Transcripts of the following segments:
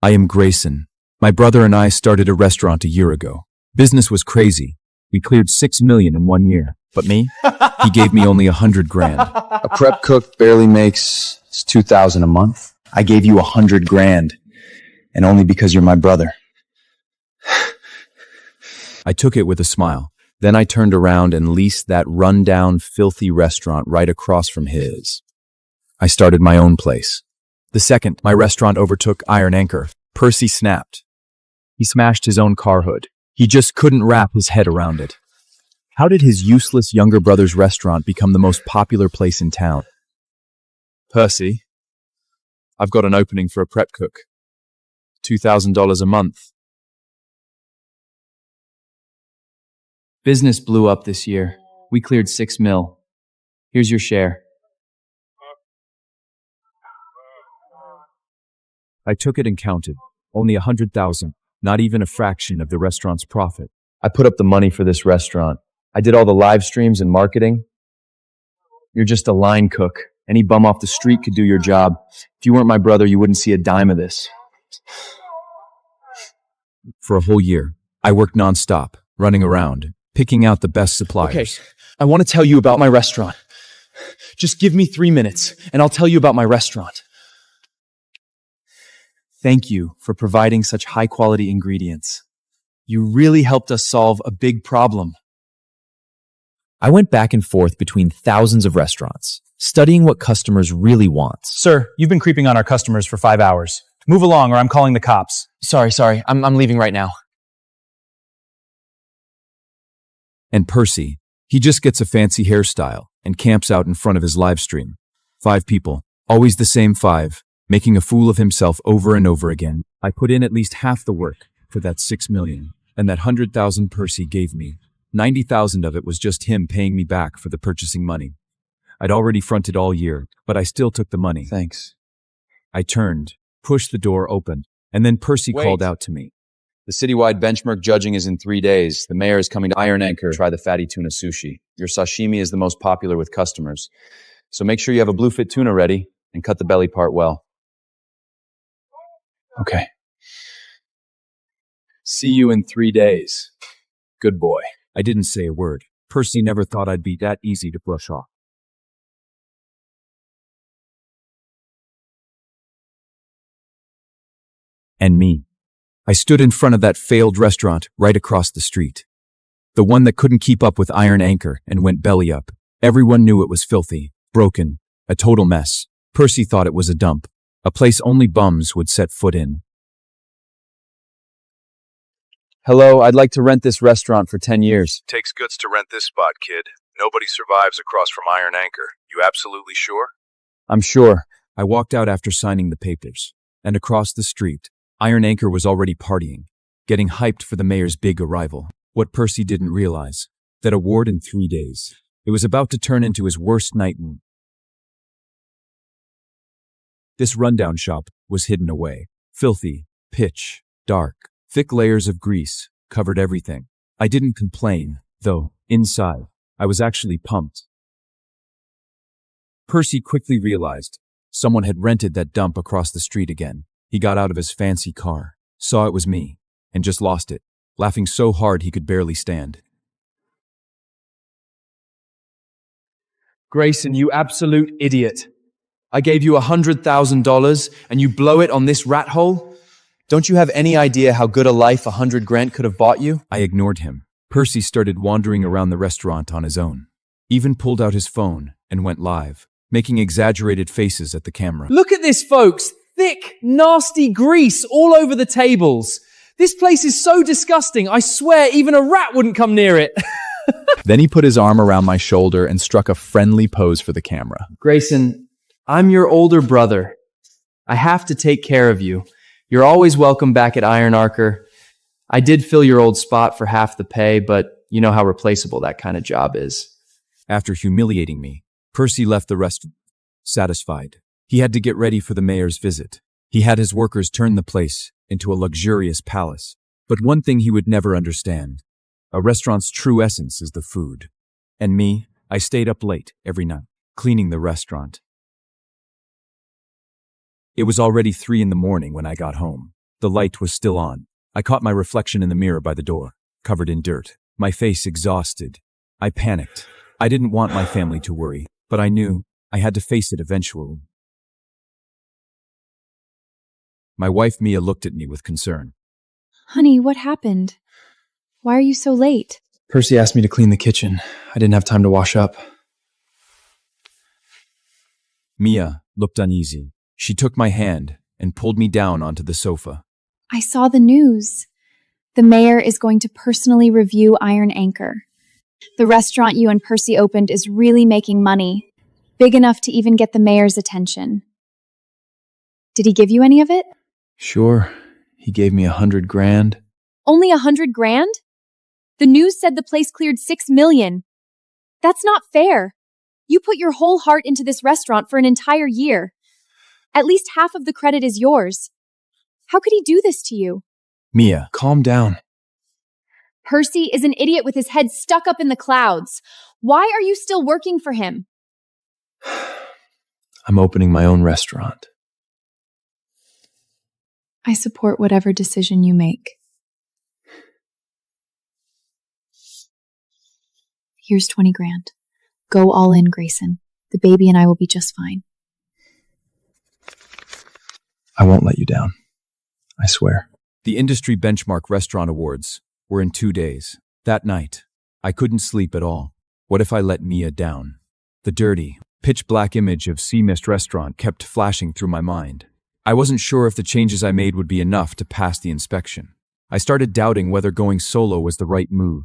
I am Grayson. My brother and I started a restaurant a year ago. Business was crazy. We cleared 6 million in 1 year. But me? He gave me only 100 grand. A prep cook barely makes 2,000 a month. I gave you 100 grand. And only because you're my brother. I took it with a smile. Then I turned around and leased that run-down, filthy restaurant right across from his. I started my own place. The second my restaurant overtook Iron Anchor, Percy snapped. He smashed his own car hood. He just couldn't wrap his head around it. How did his useless younger brother's restaurant become the most popular place in town? Percy, I've got an opening for a prep cook. $2,000 a month. Business blew up this year. We cleared 6 mil. Here's your share. I took it and counted. Only 100,000, not even a fraction of the restaurant's profit. I put up the money for this restaurant. I did all the live streams and marketing. You're just a line cook. Any bum off the street could do your job. If you weren't my brother, you wouldn't see a dime of this. For a whole year, I worked nonstop, running around, picking out the best suppliers. Okay, I want to tell you about my restaurant. Just give me 3 minutes, and I'll tell you about my restaurant. Thank you for providing such high-quality ingredients. You really helped us solve a big problem. I went back and forth between thousands of restaurants, studying what customers really want. Sir, you've been creeping on our customers for 5 hours. Move along or I'm calling the cops. Sorry, I'm leaving right now. And Percy, he just gets a fancy hairstyle and camps out in front of his live stream. 5 people, always the same 5, making a fool of himself over and over again. I put in at least half the work for that 6 million, and that 100,000 Percy gave me. 90,000 of it was just him paying me back for the purchasing money. I'd already fronted all year, but I still took the money. Thanks. I turned, pushed the door open, and then Percy called out to me. The citywide benchmark judging is in 3 days. The mayor is coming to Iron Anchor to try the fatty tuna sushi. Your sashimi is the most popular with customers. So make sure you have a bluefin tuna ready and cut the belly part well. Okay. See you in 3 days. Good boy. I didn't say a word. Percy never thought I'd be that easy to brush off. And me. I stood in front of that failed restaurant right across the street. The one that couldn't keep up with Iron Anchor and went belly up. Everyone knew it was filthy, broken, a total mess. Percy thought it was a dump, a place only bums would set foot in. Hello, I'd like to rent this restaurant for 10 years. Takes guts to rent this spot, kid. Nobody survives across from Iron Anchor. You absolutely sure? I'm sure. I walked out after signing the papers, and across the street, Iron Anchor was already partying, getting hyped for the mayor's big arrival. What Percy didn't realize, that award in 3 days. It was about to turn into his worst nightmare. This rundown shop was hidden away. Filthy, pitch, dark, thick layers of grease covered everything. I didn't complain, though, inside, I was actually pumped. Percy quickly realized someone had rented that dump across the street again. He got out of his fancy car, saw it was me, and just lost it, laughing so hard he could barely stand. Grayson, you absolute idiot. I gave you $100,000 and you blow it on this rat hole? Don't you have any idea how good a life 100 grand could have bought you? I ignored him. Percy started wandering around the restaurant on his own, even pulled out his phone and went live, making exaggerated faces at the camera. Look at this, folks. Thick, nasty grease all over the tables. This place is so disgusting. I swear even a rat wouldn't come near it. Then he put his arm around my shoulder and struck a friendly pose for the camera. Grayson, I'm your older brother. I have to take care of you. You're always welcome back at Iron Anchor. I did fill your old spot for half the pay, but you know how replaceable that kind of job is. After humiliating me, Percy left the restaurant, satisfied. He had to get ready for the mayor's visit. He had his workers turn the place into a luxurious palace. But one thing he would never understand. A restaurant's true essence is the food. And me, I stayed up late every night, cleaning the restaurant. It was already 3 in the morning when I got home. The light was still on. I caught my reflection in the mirror by the door, covered in dirt, my face exhausted. I panicked. I didn't want my family to worry, but I knew I had to face it eventually. My wife Mia looked at me with concern. Honey, what happened? Why are you so late? Percy asked me to clean the kitchen. I didn't have time to wash up. Mia looked uneasy. She took my hand and pulled me down onto the sofa. I saw the news. The mayor is going to personally review Iron Anchor. The restaurant you and Percy opened is really making money, big enough to even get the mayor's attention. Did he give you any of it? Sure. He gave me $100,000. Only $100,000? The news said the place cleared $6 million. That's not fair. You put your whole heart into this restaurant for an entire year. At least half of the credit is yours. How could he do this to you? Mia, calm down. Percy is an idiot with his head stuck up in the clouds. Why are you still working for him? I'm opening my own restaurant. I support whatever decision you make. Here's $20,000. Go all in, Grayson. The baby and I will be just fine. I won't let you down. I swear. The Industry Benchmark Restaurant Awards were in 2 days. That night, I couldn't sleep at all. What if I let Mia down? The dirty, pitch-black image of Sea Mist Restaurant kept flashing through my mind. I wasn't sure if the changes I made would be enough to pass the inspection. I started doubting whether going solo was the right move,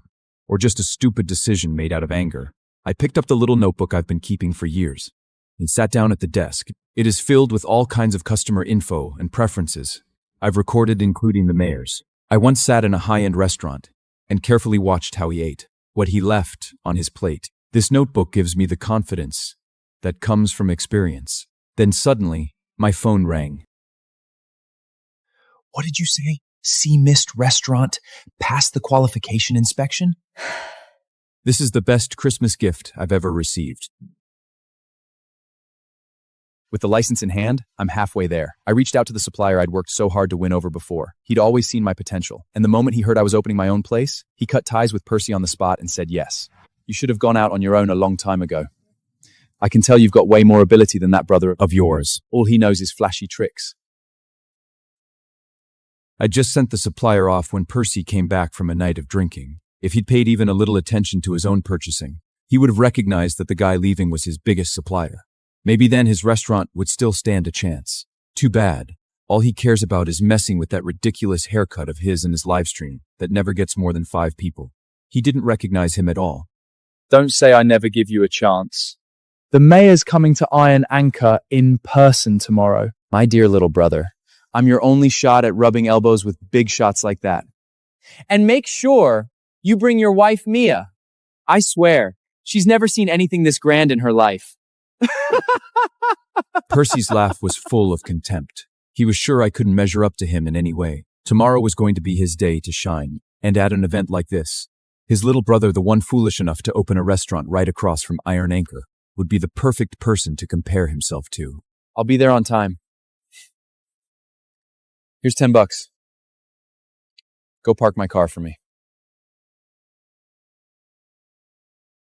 or just a stupid decision made out of anger. I picked up the little notebook I've been keeping for years and sat down at the desk. It is filled with all kinds of customer info and preferences I've recorded, including the mayor's. I once sat in a high-end restaurant and carefully watched how he ate, what he left on his plate. This notebook gives me the confidence that comes from experience. Then suddenly, my phone rang. What did you say? Sea Mist Restaurant passed the qualification inspection? This is the best Christmas gift I've ever received. With the license in hand, I'm halfway there. I reached out to the supplier I'd worked so hard to win over before. He'd always seen my potential, and the moment he heard I was opening my own place, he cut ties with Percy on the spot and said yes. You should have gone out on your own a long time ago. I can tell you've got way more ability than that brother of yours. All he knows is flashy tricks. I just sent the supplier off when Percy came back from a night of drinking. If he'd paid even a little attention to his own purchasing, he would have recognized that the guy leaving was his biggest supplier. Maybe then his restaurant would still stand a chance. Too bad. All he cares about is messing with that ridiculous haircut of his in his livestream that never gets more than 5 people. He didn't recognize him at all. Don't say I never give you a chance. The mayor's coming to Iron Anchor in person tomorrow. My dear little brother, I'm your only shot at rubbing elbows with big shots like that. And make sure you bring your wife, Mia. I swear, she's never seen anything this grand in her life. Percy's laugh was full of contempt. He was sure I couldn't measure up to him in any way. Tomorrow was going to be his day to shine, and at an event like this, his little brother, the one foolish enough to open a restaurant right across from Iron Anchor, would be the perfect person to compare himself to. I'll be there on time. Here's $10. Go park my car for me.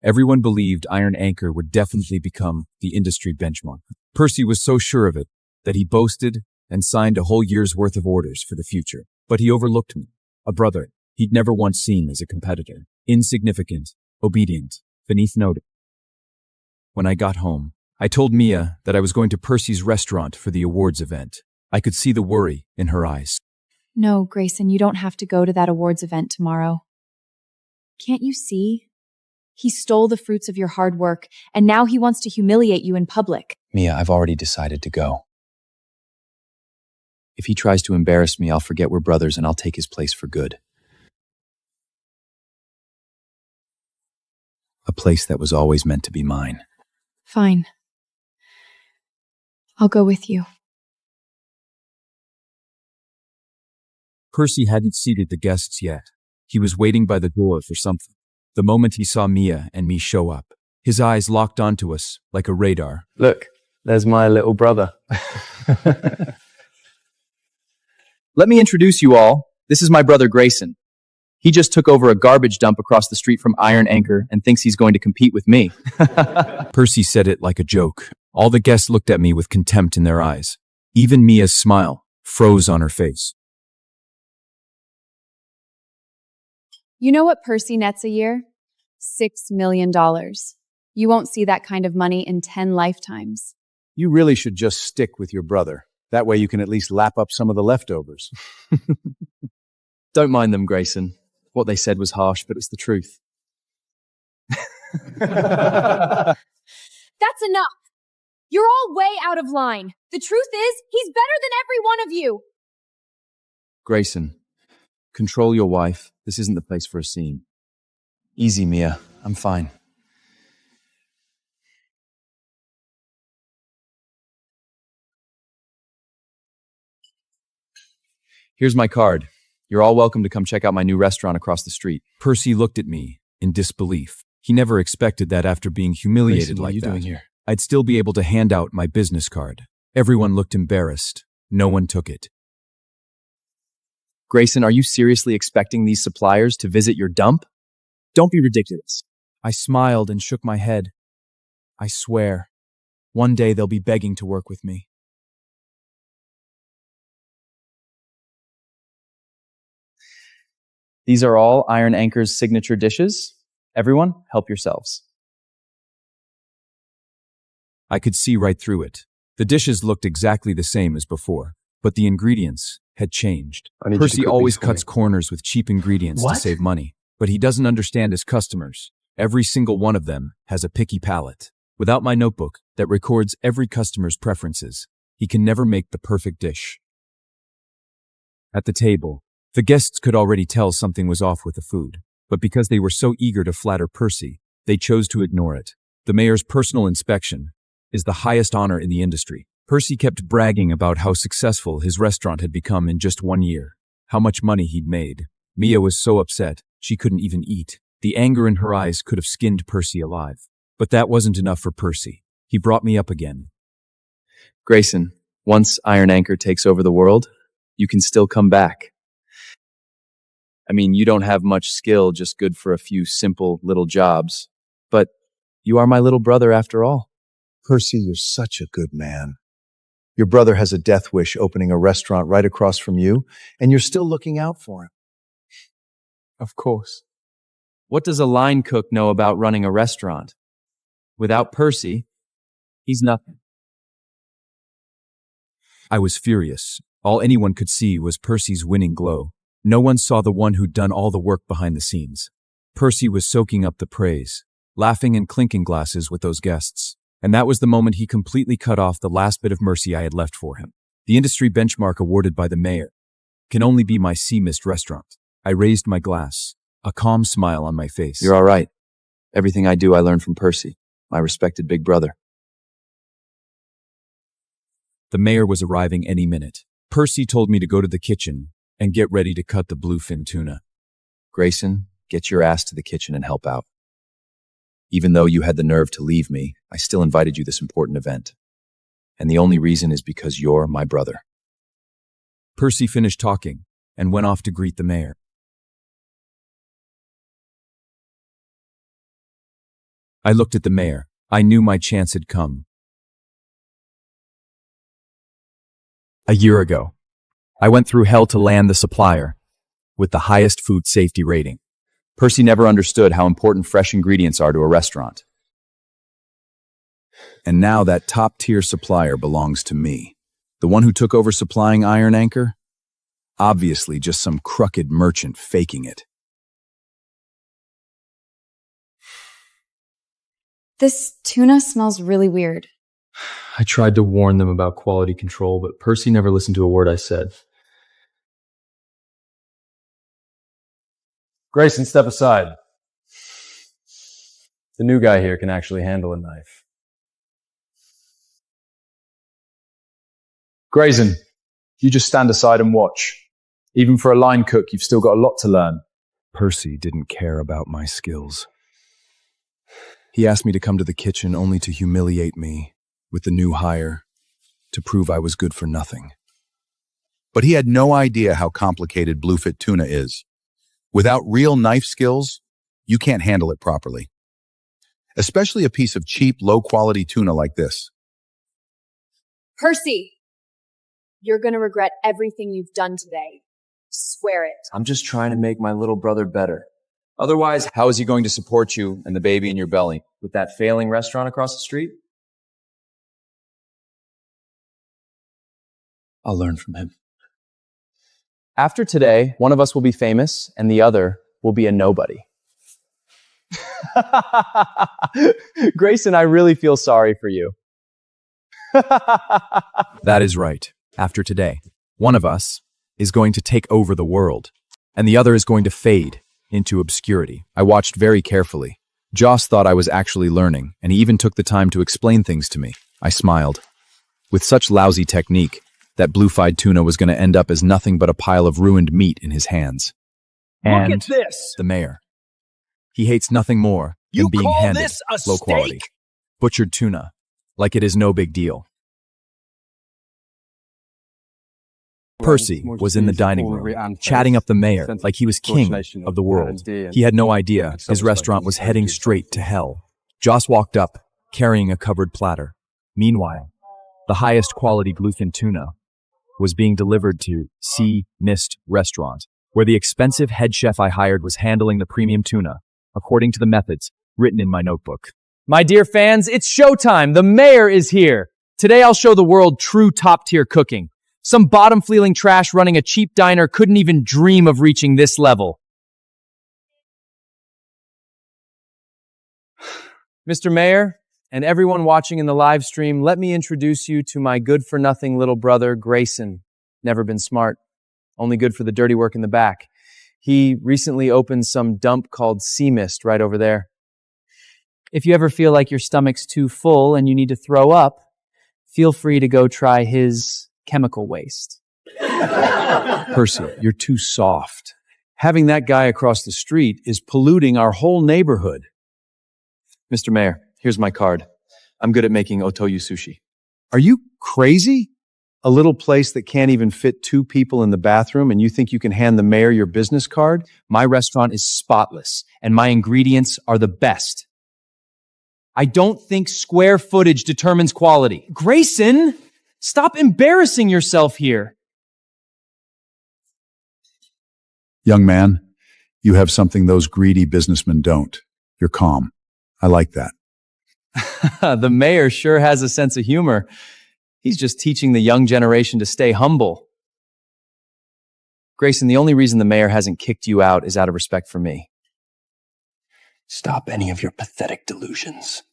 Everyone believed Iron Anchor would definitely become the industry benchmark. Percy was so sure of it that he boasted and signed a whole year's worth of orders for the future. But he overlooked me, a brother he'd never once seen as a competitor. Insignificant, obedient, beneath notice. When I got home, I told Mia that I was going to Percy's restaurant for the awards event. I could see the worry in her eyes. No, Grayson, you don't have to go to that awards event tomorrow. Can't you see? He stole the fruits of your hard work, and now he wants to humiliate you in public. Mia, I've already decided to go. If he tries to embarrass me, I'll forget we're brothers and I'll take his place for good. A place that was always meant to be mine. Fine. I'll go with you. Percy hadn't seated the guests yet. He was waiting by the door for something. The moment he saw Mia and me show up, his eyes locked onto us like a radar. Look, there's my little brother. Let me introduce you all. This is my brother Grayson. He just took over a garbage dump across the street from Iron Anchor and thinks he's going to compete with me. Percy said it like a joke. All the guests looked at me with contempt in their eyes. Even Mia's smile froze on her face. You know what Percy nets a year? $6 million. You won't see that kind of money in 10 lifetimes. You really should just stick with your brother. That way you can at least lap up some of the leftovers. Don't mind them, Grayson. What they said was harsh, but it's the truth. That's enough. You're all way out of line. The truth is, he's better than every one of you. Grayson, control your wife. This isn't the place for a scene. Easy, Mia. I'm fine. Here's my card. You're all welcome to come check out my new restaurant across the street. Percy looked at me in disbelief. He never expected that after being humiliated Grayson, what like are you that, doing here? I'd still be able to hand out my business card. Everyone looked embarrassed. No one took it. Grayson, are you seriously expecting these suppliers to visit your dump? Don't be ridiculous. I smiled and shook my head. I swear, one day they'll be begging to work with me. These are all Iron Anchor's signature dishes. Everyone, help yourselves. I could see right through it. The dishes looked exactly the same as before, but the ingredients had changed. Percy always cuts corners with cheap ingredients to save money, but he doesn't understand his customers. Every single one of them has a picky palate. Without my notebook that records every customer's preferences, he can never make the perfect dish. At the table, the guests could already tell something was off with the food, but because they were so eager to flatter Percy, they chose to ignore it. The mayor's personal inspection is the highest honor in the industry. Percy kept bragging about how successful his restaurant had become in just 1 year, how much money he'd made. Mia was so upset, she couldn't even eat. The anger in her eyes could have skinned Percy alive. But that wasn't enough for Percy. He brought me up again. Grayson, once Iron Anchor takes over the world, you can still come back. I mean, you don't have much skill, just good for a few simple little jobs. But you are my little brother after all. Percy, you're such a good man. Your brother has a death wish opening a restaurant right across from you, and you're still looking out for him. Of course. What does a line cook know about running a restaurant? Without Percy, he's nothing. I was furious. All anyone could see was Percy's winning glow. No one saw the one who'd done all the work behind the scenes. Percy was soaking up the praise, laughing and clinking glasses with those guests. And that was the moment he completely cut off the last bit of mercy I had left for him. The industry benchmark awarded by the mayor can only be my sea mist restaurant. I raised my glass, a calm smile on my face. You're all right. Everything I do, I learned from Percy, my respected big brother. The mayor was arriving any minute. Percy told me to go to the kitchen and get ready to cut the bluefin tuna. Grayson, get your ass to the kitchen and help out. Even though you had the nerve to leave me, I still invited you this important event. And the only reason is because you're my brother. Percy finished talking and went off to greet the mayor. I looked at the mayor. I knew my chance had come. A year ago, I went through hell to land the supplier with the highest food safety rating. Percy never understood how important fresh ingredients are to a restaurant. And now that top-tier supplier belongs to me. The one who took over supplying Iron Anchor? Obviously just some crooked merchant faking it. This tuna smells really weird. I tried to warn them about quality control, but Percy never listened to a word I said. Grayson, step aside. The new guy here can actually handle a knife. Grayson, you just stand aside and watch. Even for a line cook, you've still got a lot to learn. Percy didn't care about my skills. He asked me to come to the kitchen only to humiliate me with the new hire, to prove I was good for nothing. But he had no idea how complicated bluefin tuna is. Without real knife skills, you can't handle it properly. Especially a piece of cheap, low-quality tuna like this. Percy! You're gonna regret everything you've done today. Swear it. I'm just trying to make my little brother better. Otherwise, how is he going to support you and the baby in your belly? With that failing restaurant across the street? I'll learn from him. After today, one of us will be famous and the other will be a nobody. Grayson, I really feel sorry for you. That is right. After today, one of us is going to take over the world, and the other is going to fade into obscurity. I watched very carefully. Joss thought I was actually learning, and he even took the time to explain things to me. I smiled. With such lousy technique, that blue-fide tuna was going to end up as nothing but a pile of ruined meat in his hands. Look at this! The mayor. He hates nothing more than You being call handed this a low quality, steak? butchered tuna, like it is no big deal. Percy was in the dining room, chatting up the mayor like he was king of the world. He had no idea his restaurant was heading straight to hell. Joss walked up, carrying a covered platter. Meanwhile, the highest quality bluefin tuna was being delivered to Sea Mist Restaurant, where the expensive head chef I hired was handling the premium tuna, according to the methods written in my notebook. My dear fans, it's showtime. The mayor is here. Today I'll show the world true top-tier cooking. Some bottom-feeling trash running a cheap diner couldn't even dream of reaching this level. Mr. Mayor, and everyone watching in the live stream, let me introduce you to my good-for-nothing little brother, Grayson. Never been smart. Only good for the dirty work in the back. He recently opened some dump called Sea Mist right over there. If you ever feel like your stomach's too full and you need to throw up, feel free to go try his chemical waste. Percy, you're too soft. Having that guy across the street is polluting our whole neighborhood. Mr. Mayor, here's my card. I'm good at making otoyu sushi. Are you crazy? A little place that can't even fit 2 people in the bathroom, and you think you can hand the mayor your business card? My restaurant is spotless, and my ingredients are the best. I don't think square footage determines quality. Grayson, stop embarrassing yourself here. Young man, you have something those greedy businessmen don't. You're calm. I like that. The mayor sure has a sense of humor. He's just teaching the young generation to stay humble. Grayson, the only reason the mayor hasn't kicked you out is out of respect for me. Stop any of your pathetic delusions.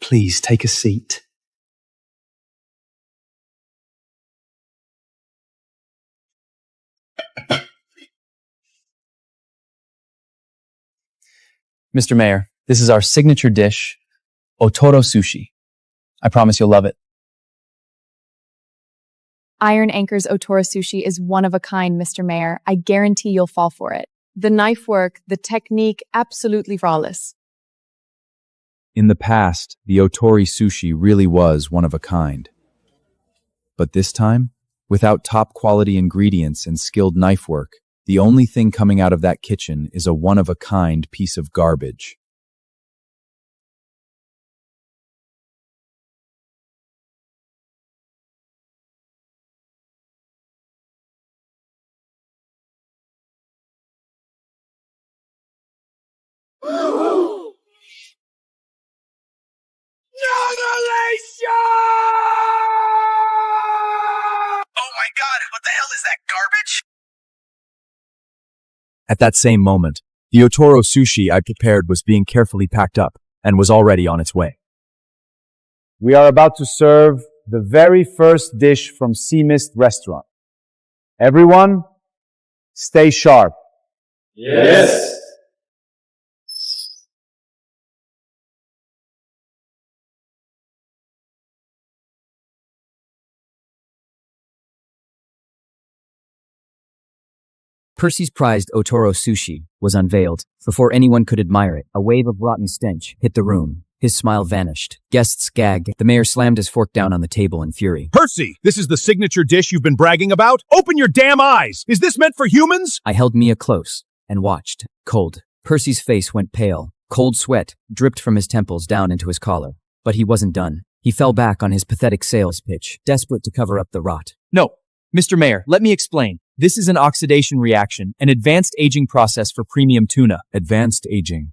Please take a seat. Mr. Mayor, this is our signature dish, Otoro Sushi. I promise you'll love it. Iron Anchor's Otoro Sushi is one of a kind, Mr. Mayor. I guarantee you'll fall for it. The knife work, the technique, absolutely flawless. In the past, the Otori sushi really was one of a kind. But this time, without top-quality ingredients and skilled knife work, the only thing coming out of that kitchen is a one-of-a-kind piece of garbage. Oh my god, what the hell is that, garbage? At that same moment, the Otoro sushi I prepared was being carefully packed up and was already on its way. We are about to serve the very first dish from Sea Mist Restaurant. Everyone, stay sharp. Yes. Percy's prized Otoro sushi was unveiled. Before anyone could admire it, a wave of rotten stench hit the room. His smile vanished. Guests gagged. The mayor slammed his fork down on the table in fury. Percy, this is the signature dish you've been bragging about? Open your damn eyes! Is this meant for humans? I held Mia close and watched. Cold. Percy's face went pale. Cold sweat dripped from his temples down into his collar. But he wasn't done. He fell back on his pathetic sales pitch, desperate to cover up the rot. No, Mr. Mayor, let me explain. This is an oxidation reaction, an advanced aging process for premium tuna. Advanced aging.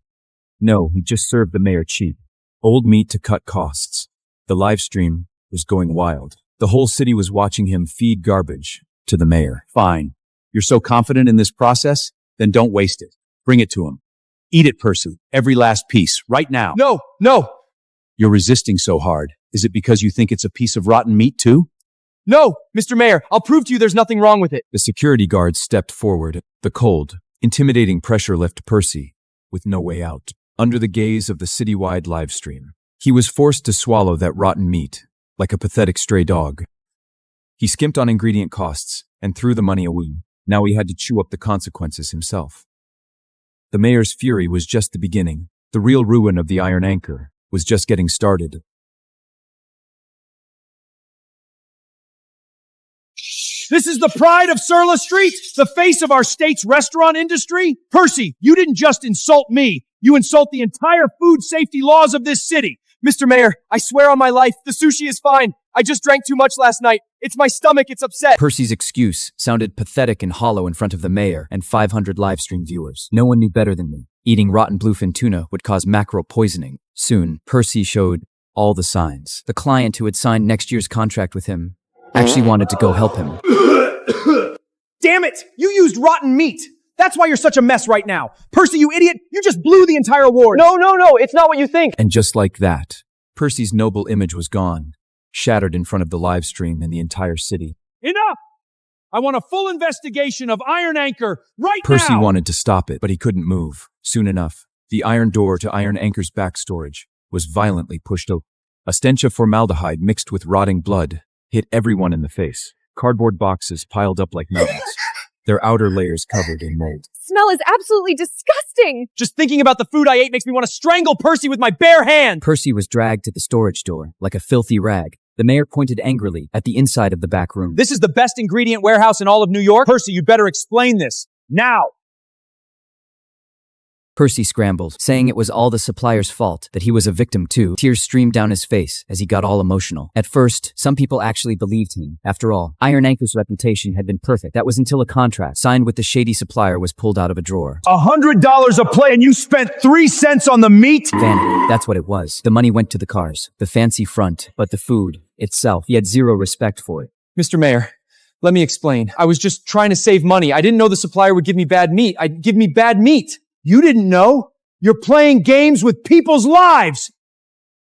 No, he just served the mayor cheap. Old meat to cut costs. The live stream was going wild. The whole city was watching him feed garbage to the mayor. Fine. You're so confident in this process? Then don't waste it. Bring it to him. Eat it, Percy. Every last piece, right now. No, no, You're resisting so hard. Is it because you think it's a piece of rotten meat too? no, Mr. Mayor, I'll prove to you there's nothing wrong with it. The security guard stepped forward. The cold, intimidating pressure left Percy with no way out. Under the gaze of the citywide live stream, he was forced to swallow that rotten meat like a pathetic stray dog. He skimped on ingredient costs and threw the money away. Now he had to chew up the consequences himself. The mayor's fury was just the beginning. The real ruin of the Iron Anchor was just getting started. This is the pride of Surla Street, the face of our state's restaurant industry. Percy, you didn't just insult me. You insult the entire food safety laws of this city. Mr. Mayor, I swear on my life, the sushi is fine. I just drank too much last night. It's my stomach, it's upset. Percy's excuse sounded pathetic and hollow in front of the mayor and 500 livestream viewers. No one knew better than me. Eating rotten bluefin tuna would cause mackerel poisoning. Soon, Percy showed all the signs. The client who had signed next year's contract with him actually wanted to go help him. Damn it! You used rotten meat! That's why you're such a mess right now. Percy, you idiot! You just blew the entire award! No, it's not what you think. And just like that, Percy's noble image was gone, shattered in front of the live stream and the entire city. Enough! I want a full investigation of Iron Anchor right now! Percy wanted to stop it, but he couldn't move. Soon enough, the iron door to Iron Anchor's back storage was violently pushed open. A stench of formaldehyde mixed with rotting blood hit everyone in the face. Cardboard boxes piled up like mountains, their outer layers covered in mold. Smell is absolutely disgusting. Just thinking about the food I ate makes me want to strangle Percy with my bare hand. Percy was dragged to the storage door like a filthy rag. The mayor pointed angrily at the inside of the back room. This is the best ingredient warehouse in all of New York? Percy, you'd better explain this. Now! Percy scrambled, saying it was all the supplier's fault, that he was a victim too. Tears streamed down his face as he got all emotional. At first, some people actually believed him. After all, Iron Anchor's reputation had been perfect. That was until a contract signed with the shady supplier was pulled out of a drawer. $100 a plate and you spent 3 cents on the meat? Vanity, that's what it was. The money went to the cars, the fancy front, but the food itself, he had zero respect for it. Mr. Mayor, let me explain. I was just trying to save money. I didn't know the supplier would give me bad meat. I'd give me bad meat. You didn't know? You're playing games with people's lives!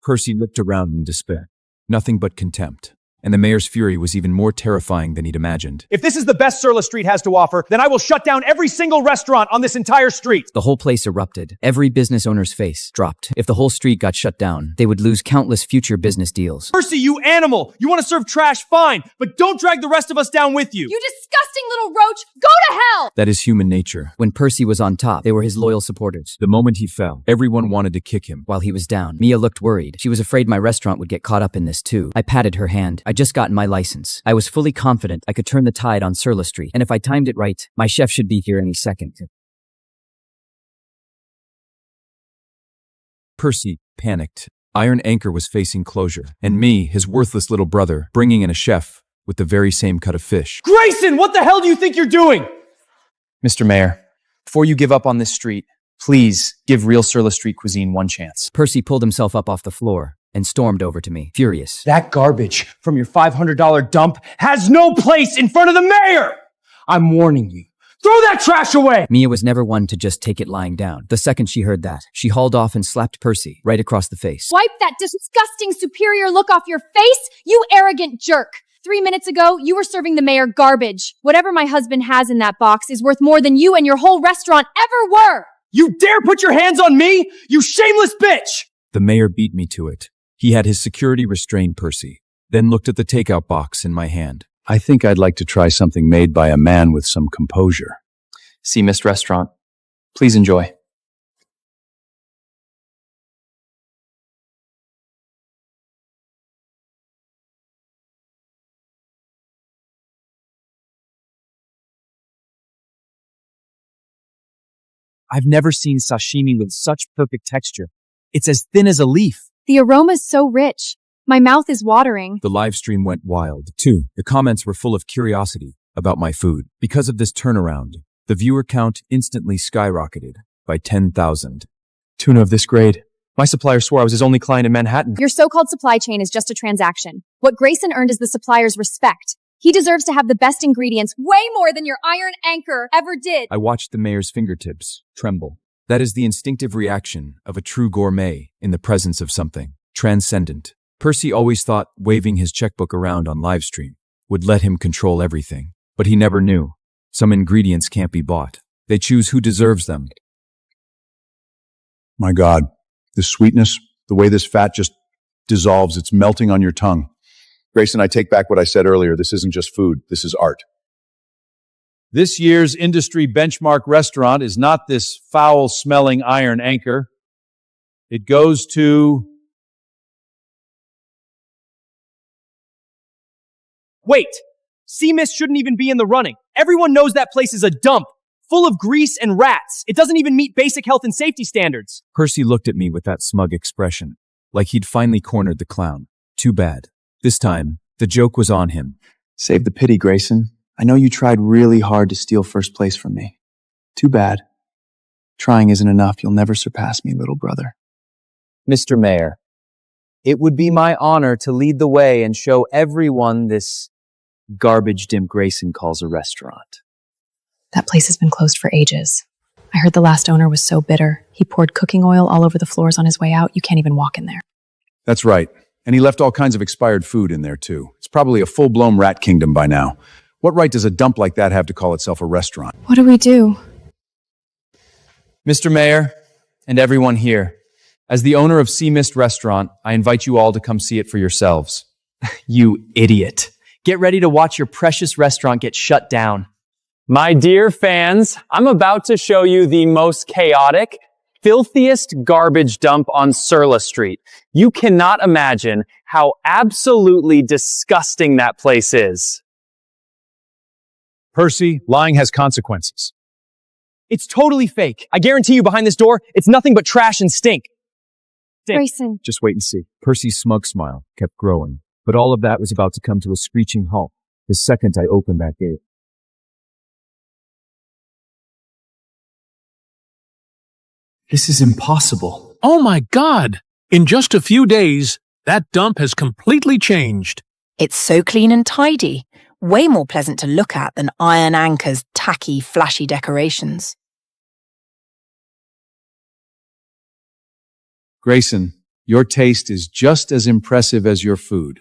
Percy looked around in despair. Nothing but contempt. And the mayor's fury was even more terrifying than he'd imagined. If this is the best Surla Street has to offer, then I will shut down every single restaurant on this entire street! The whole place erupted. Every business owner's face dropped. If the whole street got shut down, they would lose countless future business deals. Percy, you animal! You want to serve trash, fine, but don't drag the rest of us down with you! You disgusting little roach! Go to hell! That is human nature. When Percy was on top, they were his loyal supporters. The moment he fell, everyone wanted to kick him. While he was down, Mia looked worried. She was afraid my restaurant would get caught up in this too. I patted her hand. I'd just gotten my license. I was fully confident I could turn the tide on Surla Street, and if I timed it right, my chef should be here any second. Percy panicked. Iron Anchor was facing closure, and me, his worthless little brother, bringing in a chef with the very same cut of fish. Grayson, what the hell do you think you're doing? Mr. Mayor, before you give up on this street, please give real Surla Street cuisine one chance. Percy pulled himself up off the floor and stormed over to me, furious. That garbage from your $500 dump has no place in front of the mayor! I'm warning you. Throw that trash away! Mia was never one to just take it lying down. The second she heard that, she hauled off and slapped Percy right across the face. Wipe that disgusting superior look off your face, you arrogant jerk! 3 minutes ago, you were serving the mayor garbage. Whatever my husband has in that box is worth more than you and your whole restaurant ever were! You dare put your hands on me? You shameless bitch! The mayor beat me to it. He had his security restrain Percy, then looked at the takeout box in my hand. I think I'd like to try something made by a man with some composure. Sea Mist Restaurant. Please enjoy. I've never seen sashimi with such perfect texture. It's as thin as a leaf. The aroma's so rich. My mouth is watering. The live stream went wild, too. The comments were full of curiosity about my food. Because of this turnaround, the viewer count instantly skyrocketed by 10,000. Tuna of this grade. My supplier swore I was his only client in Manhattan. Your so-called supply chain is just a transaction. What Grayson earned is the supplier's respect. He deserves to have the best ingredients, way more than your iron anchor ever did. I watched the mayor's fingertips tremble. That is the instinctive reaction of a true gourmet in the presence of something transcendent. Percy always thought waving his checkbook around on livestream would let him control everything. But he never knew. Some ingredients can't be bought. They choose who deserves them. My God, the sweetness, the way this fat just dissolves, it's melting on your tongue. Grayson, I take back what I said earlier. This isn't just food. This is art. This year's industry benchmark restaurant is not this foul-smelling iron anchor. It goes to... Wait! Sea Mist shouldn't even be in the running. Everyone knows that place is a dump, full of grease and rats. It doesn't even meet basic health and safety standards. Percy looked at me with that smug expression, like he'd finally cornered the clown. Too bad. This time, the joke was on him. Save the pity, Grayson. I know you tried really hard to steal first place from me. Too bad. Trying isn't enough. You'll never surpass me, little brother. Mr. Mayor, it would be my honor to lead the way and show everyone this garbage Dim Grayson calls a restaurant. That place has been closed for ages. I heard the last owner was so bitter. He poured cooking oil all over the floors on his way out. You can't even walk in there. That's right. And he left all kinds of expired food in there, too. It's probably a full-blown rat kingdom by now. What right does a dump like that have to call itself a restaurant? What do we do? Mr. Mayor, and everyone here, as the owner of Sea Mist Restaurant, I invite you all to come see it for yourselves. You idiot. Get ready to watch your precious restaurant get shut down. My dear fans, I'm about to show you the most chaotic, filthiest garbage dump on Surla Street. You cannot imagine how absolutely disgusting that place is. Percy, lying has consequences. It's totally fake. I guarantee you behind this door, it's nothing but trash and stink. Grayson. Just wait and see. Percy's smug smile kept growing, but all of that was about to come to a screeching halt the second I opened that gate. This is impossible. Oh my God! In just a few days, that dump has completely changed. It's so clean and tidy. Way more pleasant to look at than Iron Anchor's tacky, flashy decorations. Grayson, your taste is just as impressive as your food.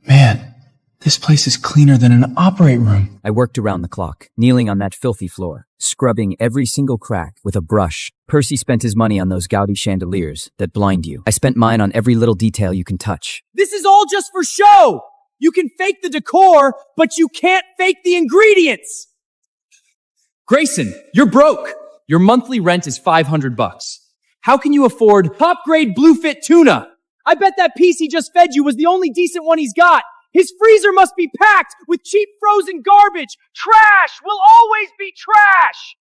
Man, this place is cleaner than an operate room. I worked around the clock, kneeling on that filthy floor, scrubbing every single crack with a brush. Percy spent his money on those gaudy chandeliers that blind you. I spent mine on every little detail you can touch. This is all just for show! You can fake the decor, but you can't fake the ingredients! Grayson, you're broke. Your monthly rent is $500. How can you afford top-grade bluefit tuna? I bet that piece he just fed you was the only decent one he's got. His freezer must be packed with cheap frozen garbage. Trash will always be trash.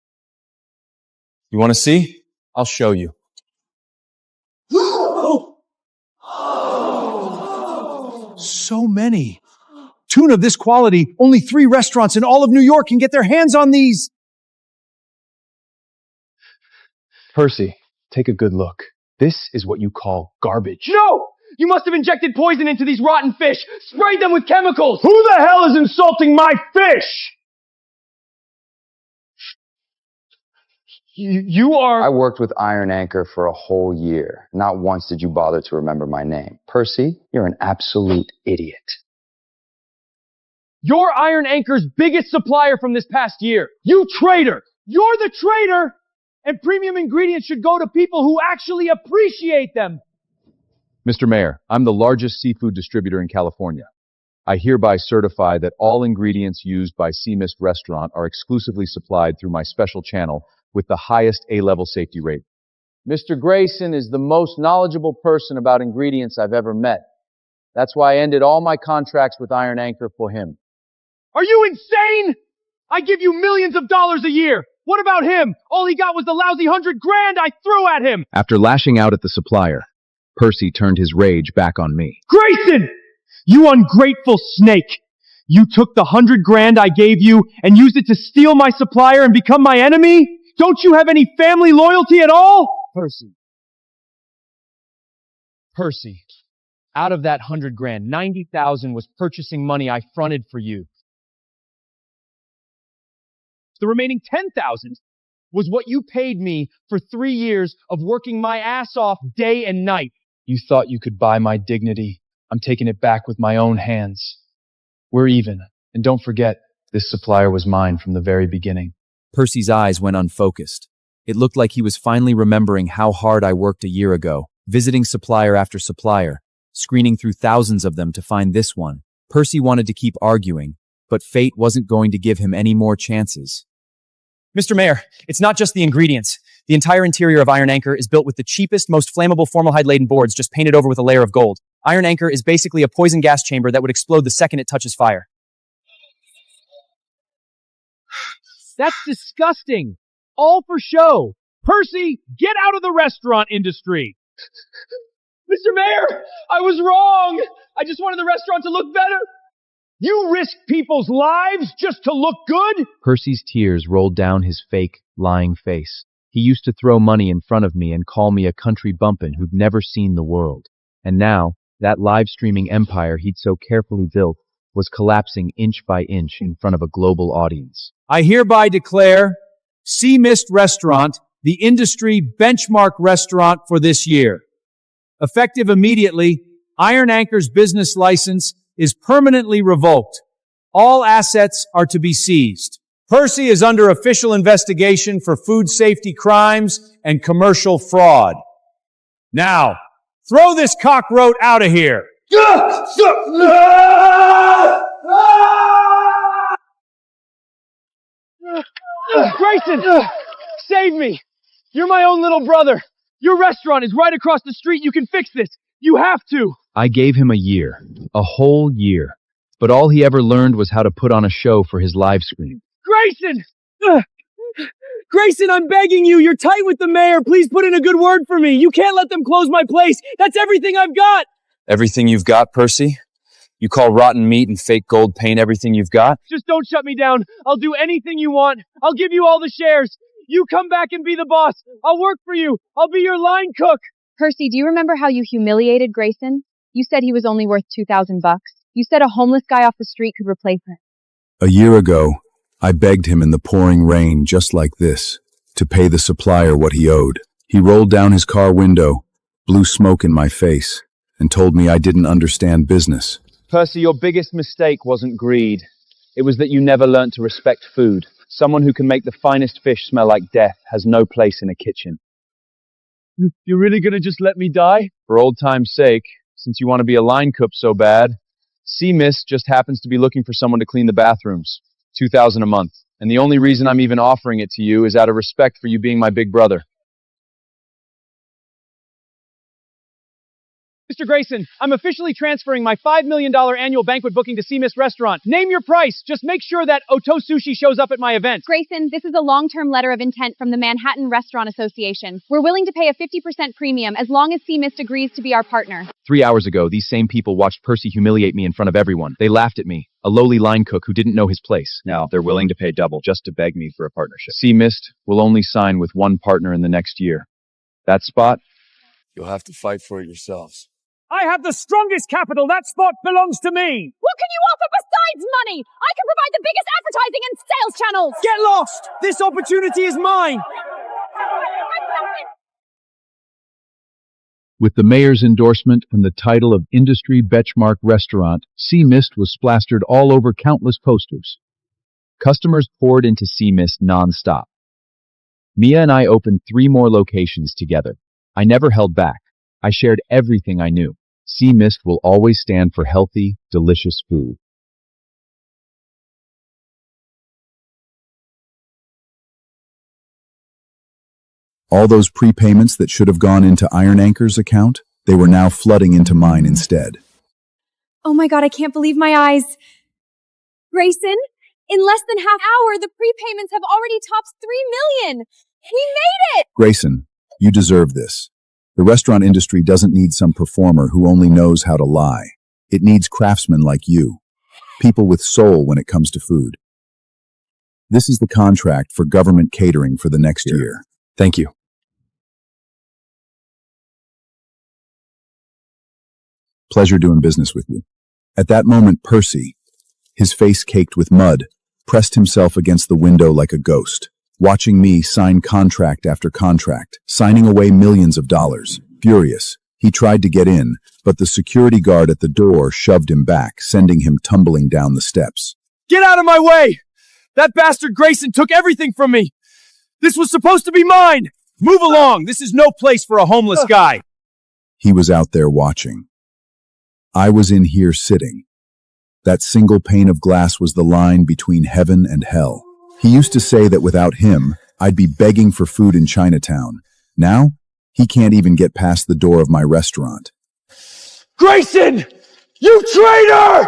You want to see? I'll show you. So many. Tuna of this quality, only 3 restaurants in all of New York can get their hands on these. Percy, take a good look. This is what you call garbage. No! You must have injected poison into these rotten fish, sprayed them with chemicals! Who the hell is insulting my fish? You are... I worked with Iron Anchor for a whole year. Not once did you bother to remember my name. Percy, you're an absolute idiot. You're Iron Anchor's biggest supplier from this past year. You traitor! You're the traitor! And premium ingredients should go to people who actually appreciate them. Mr. Mayor, I'm the largest seafood distributor in California. I hereby certify that all ingredients used by Sea Mist Restaurant are exclusively supplied through my special channel with the highest A-level safety rate. Mr. Grayson is the most knowledgeable person about ingredients I've ever met. That's why I ended all my contracts with Iron Anchor for him. Are you insane? I give you millions of dollars a year. What about him? All he got was the lousy $100,000 I threw at him. After lashing out at the supplier, Percy turned his rage back on me. Grayson! You ungrateful snake! You took the $100,000 I gave you and used it to steal my supplier and become my enemy? Don't you have any family loyalty at all? Percy, out of that $100,000, $90,000 was purchasing money I fronted for you. The remaining $10,000 was what you paid me for 3 years of working my ass off day and night. You thought you could buy my dignity. I'm taking it back with my own hands. We're even. And don't forget, this supplier was mine from the very beginning. Percy's eyes went unfocused. It looked like he was finally remembering how hard I worked a year ago, visiting supplier after supplier, screening through thousands of them to find this one. Percy wanted to keep arguing, but fate wasn't going to give him any more chances. Mr. Mayor, it's not just the ingredients. The entire interior of Iron Anchor is built with the cheapest, most flammable formaldehyde-laden boards just painted over with a layer of gold. Iron Anchor is basically a poison gas chamber that would explode the second it touches fire. That's disgusting. All for show. Percy, get out of the restaurant industry. Mr. Mayor, I was wrong. I just wanted the restaurant to look better. You risk people's lives just to look good? Percy's tears rolled down his fake, lying face. He used to throw money in front of me and call me a country bumpkin who'd never seen the world. And now, that live streaming empire he'd so carefully built was collapsing inch by inch in front of a global audience. I hereby declare Sea Mist Restaurant the industry benchmark restaurant for this year. Effective immediately, Iron Anchor's business license is permanently revoked. All assets are to be seized. Percy is under official investigation for food safety crimes and commercial fraud. Now, throw this cockroach out of here. Grayson, save me. You're my own little brother. Your restaurant is right across the street. You can fix this. You have to. I gave him a year, a whole year, but all he ever learned was how to put on a show for his live stream. Grayson! Grayson, I'm begging you. You're tight with the mayor. Please put in a good word for me. You can't let them close my place. That's everything I've got. Everything you've got, Percy? You call rotten meat and fake gold paint everything you've got? Just don't shut me down. I'll do anything you want. I'll give you all the shares. You come back and be the boss. I'll work for you. I'll be your line cook. Percy, do you remember how you humiliated Grayson? You said he was only worth $2,000. You said a homeless guy off the street could replace him. A year ago, I begged him in the pouring rain just like this to pay the supplier what he owed. He rolled down his car window, blew smoke in my face, and told me I didn't understand business. Percy, your biggest mistake wasn't greed. It was that you never learnt to respect food. Someone who can make the finest fish smell like death has no place in a kitchen. You're really gonna just let me die? For old time's sake, since you want to be a line cook so bad, Sea Mist just happens to be looking for someone to clean the bathrooms. $2,000 a month. And the only reason I'm even offering it to you is out of respect for you being my big brother. Mr. Grayson, I'm officially transferring my $5 million annual banquet booking to Sea Mist Restaurant. Name your price. Just make sure that Oto Sushi shows up at my event. Grayson, this is a long-term letter of intent from the Manhattan Restaurant Association. We're willing to pay a 50% premium as long as Sea Mist agrees to be our partner. 3 hours ago, these same people watched Percy humiliate me in front of everyone. They laughed at me, a lowly line cook who didn't know his place. Now, they're willing to pay double just to beg me for a partnership. Sea Mist will only sign with one partner in the next year. That spot? You'll have to fight for it yourselves. I have the strongest capital. That spot belongs to me. What can you offer besides money? I can provide the biggest advertising and sales channels. Get lost. This opportunity is mine. With the mayor's endorsement and the title of Industry Benchmark Restaurant, Sea Mist was plastered all over countless posters. Customers poured into Sea Mist non-stop. Mia and I opened 3 more locations together. I never held back. I shared everything I knew. Sea Mist will always stand for healthy, delicious food. All those prepayments that should have gone into Iron Anchor's account, they were now flooding into mine instead. Oh my god, I can't believe my eyes. Grayson, in less than half hour, the prepayments have already topped 3 million. We made it! Grayson, you deserve this. The restaurant industry doesn't need some performer who only knows how to lie. It needs craftsmen like you. People with soul when it comes to food. This is the contract for government catering for the next year. Thank you. Pleasure doing business with you. At that moment, Percy, his face caked with mud, pressed himself against the window like a ghost, watching me sign contract after contract, signing away millions of dollars. Furious, he tried to get in, but the security guard at the door shoved him back, sending him tumbling down the steps. Get out of my way! That bastard Grayson took everything from me! This was supposed to be mine! Move along! This is no place for a homeless guy! He was out there watching. I was in here sitting. That single pane of glass was the line between heaven and hell. He used to say that without him, I'd be begging for food in Chinatown. Now, he can't even get past the door of my restaurant. Grayson! You traitor!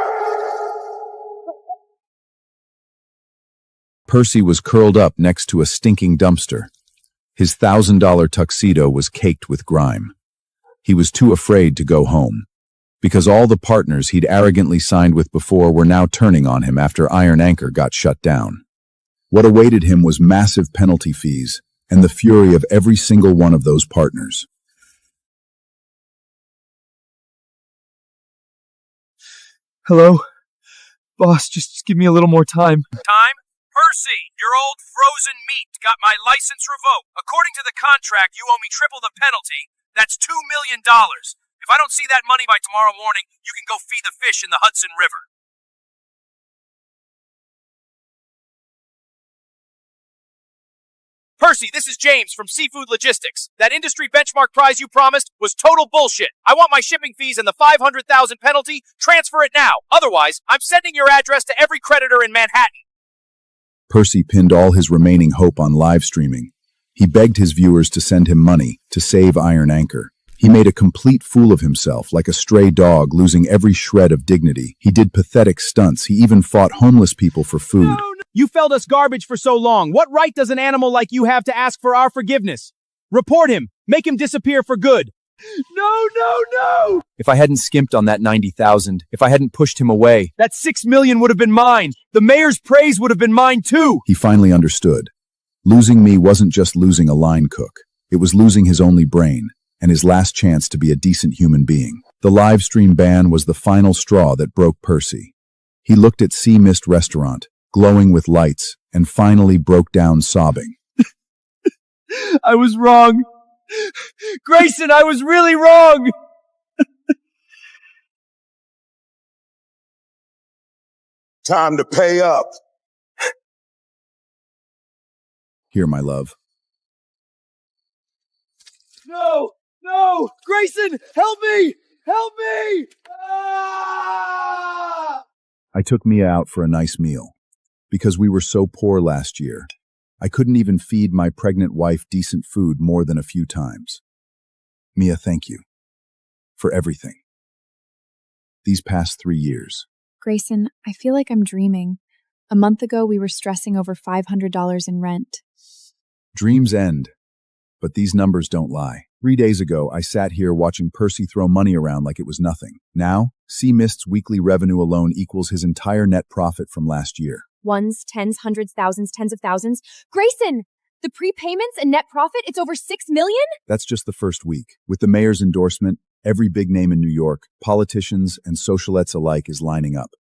Percy was curled up next to a stinking dumpster. His $1,000 tuxedo was caked with grime. He was too afraid to go home, because all the partners he'd arrogantly signed with before were now turning on him after Iron Anchor got shut down. What awaited him was massive penalty fees and the fury of every single one of those partners. Hello? Boss, just give me a little more time. Time? Percy, your old frozen meat got my license revoked. According to the contract, you owe me triple the penalty. That's $2 million. If I don't see that money by tomorrow morning, you can go feed the fish in the Hudson River. Percy, this is James from Seafood Logistics. That industry benchmark prize you promised was total bullshit. I want my shipping fees and the $500,000 penalty. Transfer it now. Otherwise, I'm sending your address to every creditor in Manhattan. Percy pinned all his remaining hope on live streaming. He begged his viewers to send him money to save Iron Anchor. He made a complete fool of himself, like a stray dog losing every shred of dignity. He did pathetic stunts. He even fought homeless people for food. No. You felled us garbage for so long. What right does an animal like you have to ask for our forgiveness? Report him. Make him disappear for good. No! If I hadn't skimped on that 90,000, if I hadn't pushed him away, that 6 million would have been mine. The mayor's praise would have been mine too. He finally understood. Losing me wasn't just losing a line cook. It was losing his only brain and his last chance to be a decent human being. The live stream ban was the final straw that broke Percy. He looked at Sea Mist Restaurant, glowing with lights, and finally broke down sobbing. I was wrong. Grayson, I was really wrong. Time to pay up. Here, my love. No! Grayson, help me! Help me! Ah! I took Mia out for a nice meal. Because we were so poor last year, I couldn't even feed my pregnant wife decent food more than a few times. Mia, thank you for everything. These past 3 years. Grayson, I feel like I'm dreaming. A month ago, we were stressing over $500 in rent. Dreams end, but these numbers don't lie. 3 days ago, I sat here watching Percy throw money around like it was nothing. Now, Sea Mist's weekly revenue alone equals his entire net profit from last year. Ones, tens, hundreds, thousands, tens of thousands. Grayson, the prepayments and net profit, it's over 6 million? That's just the first week. With the mayor's endorsement, every big name in New York, politicians and socialettes alike is lining up.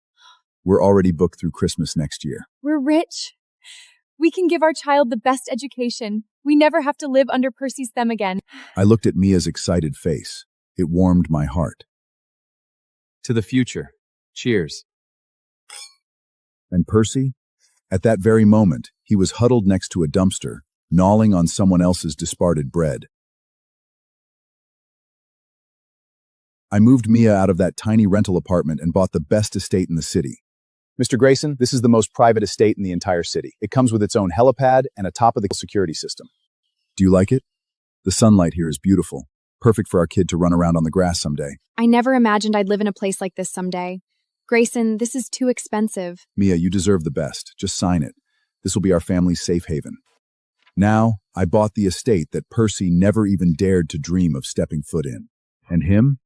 We're already booked through Christmas next year. We're rich. We can give our child the best education. We never have to live under Percy's thumb again. I looked at Mia's excited face. It warmed my heart. To the future. Cheers. And Percy? At that very moment, he was huddled next to a dumpster, gnawing on someone else's discarded bread. I moved Mia out of that tiny rental apartment and bought the best estate in the city. Mr. Grayson, this is the most private estate in the entire city. It comes with its own helipad and a top-of-the-security system. Do you like it? The sunlight here is beautiful. Perfect for our kid to run around on the grass someday. I never imagined I'd live in a place like this someday. Grayson, this is too expensive. Mia, you deserve the best. Just sign it. This will be our family's safe haven. Now, I bought the estate that Percy never even dared to dream of stepping foot in. And him?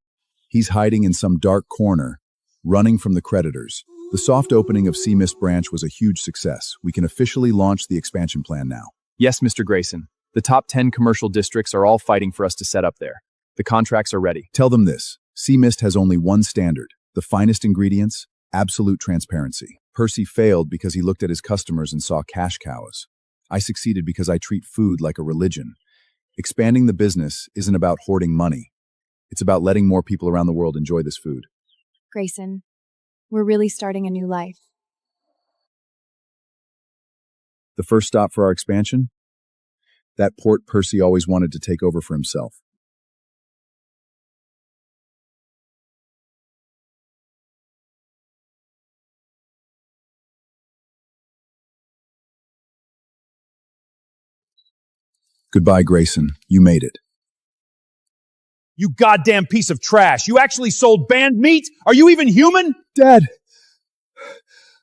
He's hiding in some dark corner, running from the creditors. The soft opening of Sea Mist Branch was a huge success. We can officially launch the expansion plan now. Yes, Mr. Grayson. The top 10 commercial districts are all fighting for us to set up there. The contracts are ready. Tell them this. Sea Mist has only one standard. The finest ingredients, absolute transparency. Percy failed because he looked at his customers and saw cash cows. I succeeded because I treat food like a religion. Expanding the business isn't about hoarding money. It's about letting more people around the world enjoy this food. Grayson, we're really starting a new life. The first stop for our expansion? That port Percy always wanted to take over for himself. Goodbye, Grayson. You made it. You goddamn piece of trash. You actually sold banned meat? Are you even human? Dad,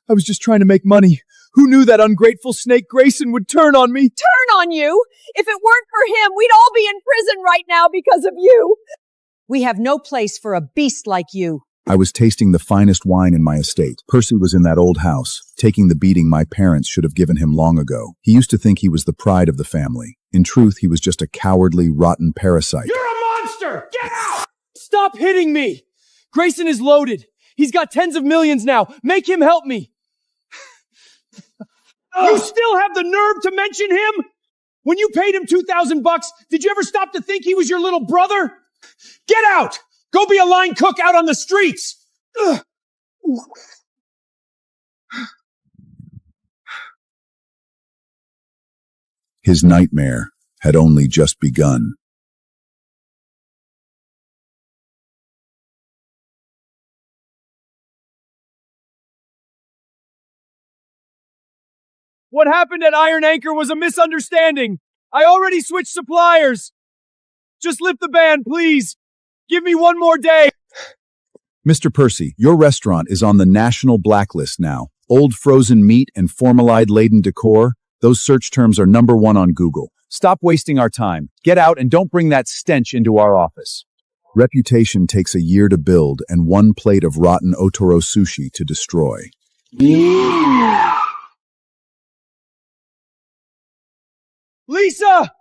I was just trying to make money. Who knew that ungrateful snake Grayson would turn on me? Turn on you? If it weren't for him, we'd all be in prison right now because of you. We have no place for a beast like you. I was tasting the finest wine in my estate. Percy was in that old house, taking the beating my parents should have given him long ago. He used to think he was the pride of the family. In truth, he was just a cowardly, rotten parasite. You're a monster! Get out! Stop hitting me! Grayson is loaded. He's got tens of millions now. Make him help me. You still have the nerve to mention him? When you paid him $2,000, did you ever stop to think he was your little brother? Get out! Go be a line cook out on the streets! Ugh. His nightmare had only just begun. What happened at Iron Anchor was a misunderstanding. I already switched suppliers. Just lift the ban, please. Give me one more day. Mr. Percy, your restaurant is on the national blacklist now. Old frozen meat and formaldehyde-laden decor, those search terms are #1 on Google. Stop wasting our time. Get out and don't bring that stench into our office. Reputation takes a year to build and one plate of rotten otoro sushi to destroy. Lisa!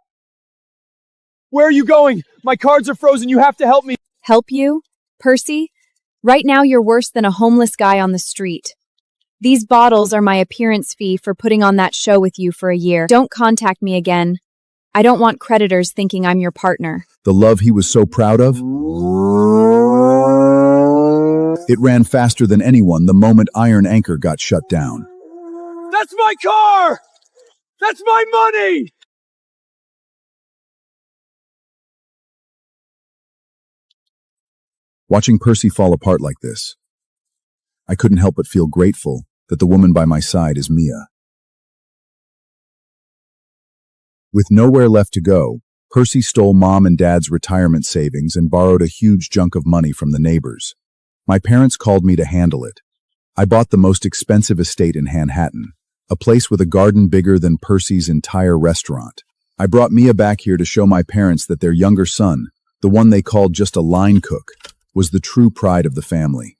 Where are you going? My cards are frozen. You have to help me. Help you? Percy? Right now you're worse than a homeless guy on the street. These bottles are my appearance fee for putting on that show with you for a year. Don't contact me again. I don't want creditors thinking I'm your partner. The love he was so proud of? It ran faster than anyone the moment Iron Anchor got shut down. That's my car! That's my money! Watching Percy fall apart like this, I couldn't help but feel grateful that the woman by my side is Mia. With nowhere left to go, Percy stole Mom and Dad's retirement savings and borrowed a huge chunk of money from the neighbors. My parents called me to handle it. I bought the most expensive estate in Manhattan, a place with a garden bigger than Percy's entire restaurant. I brought Mia back here to show my parents that their younger son, the one they called just a line cook, was the true pride of the family.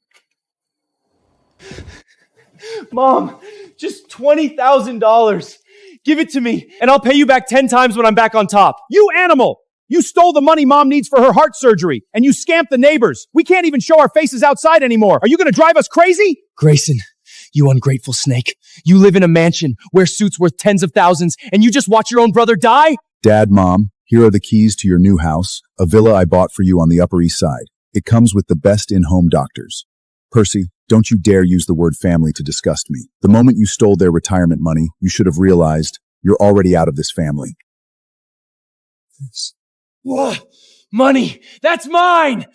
Mom, just $20,000. Give it to me, and I'll pay you back 10 times when I'm back on top. You animal! You stole the money Mom needs for her heart surgery, and you scamped the neighbors. We can't even show our faces outside anymore. Are you gonna drive us crazy? Grayson, you ungrateful snake. You live in a mansion, wear suits worth tens of thousands, and you just watch your own brother die? Dad, Mom, here are the keys to your new house, a villa I bought for you on the Upper East Side. It comes with the best in-home doctors. Percy, don't you dare use the word family to disgust me. The moment you stole their retirement money, you should have realized you're already out of this family. Money! That's mine!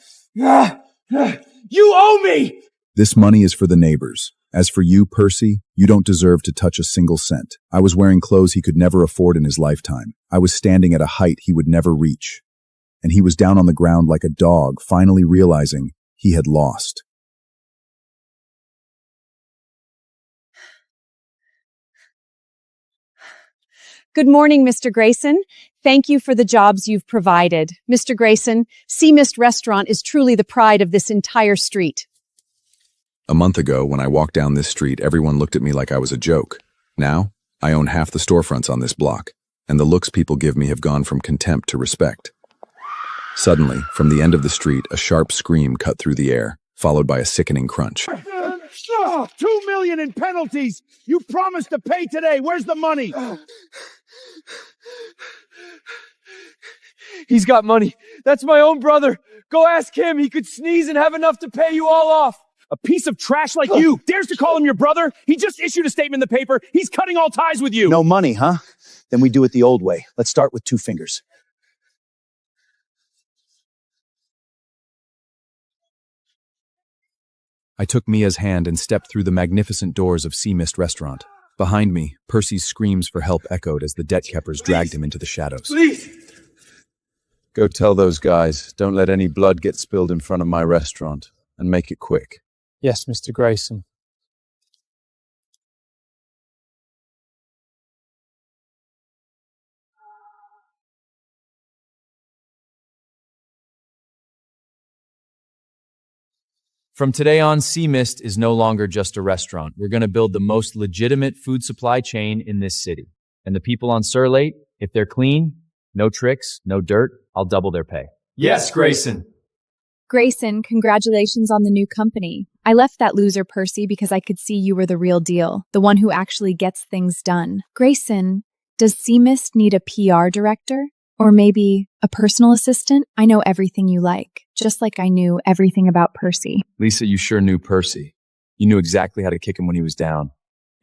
You owe me! This money is for the neighbors. As for you, Percy, you don't deserve to touch a single cent. I was wearing clothes he could never afford in his lifetime. I was standing at a height he would never reach. And he was down on the ground like a dog, finally realizing he had lost. Good morning, Mr. Grayson. Thank you for the jobs you've provided. Mr. Grayson, Sea Mist Restaurant is truly the pride of this entire street. A month ago, when I walked down this street, everyone looked at me like I was a joke. Now, I own half the storefronts on this block, and the looks people give me have gone from contempt to respect. Suddenly, from the end of the street, a sharp scream cut through the air, followed by a sickening crunch. $2 million in penalties! You promised to pay today! Where's the money? He's got money. That's my own brother. Go ask him. He could sneeze and have enough to pay you all off. A piece of trash like you dares to call him your brother? He just issued a statement in the paper. He's cutting all ties with you. No money, huh? Then we do it the old way. Let's start with 2 fingers. I took Mia's hand and stepped through the magnificent doors of Sea Mist Restaurant. Behind me, Percy's screams for help echoed as the debt-keepers dragged him into the shadows. Please! Go tell those guys, don't let any blood get spilled in front of my restaurant, and make it quick. Yes, Mr. Grayson. From today on, Sea Mist is no longer just a restaurant. We're going to build the most legitimate food supply chain in this city. And the people on Surlate, if they're clean, no tricks, no dirt, I'll double their pay. Yes, Grayson. Grayson, congratulations on the new company. I left that loser Percy because I could see you were the real deal, the one who actually gets things done. Grayson, does Sea Mist need a PR director? Or maybe a personal assistant? I know everything you like, just like I knew everything about Percy. Lisa, you sure knew Percy. You knew exactly how to kick him when he was down.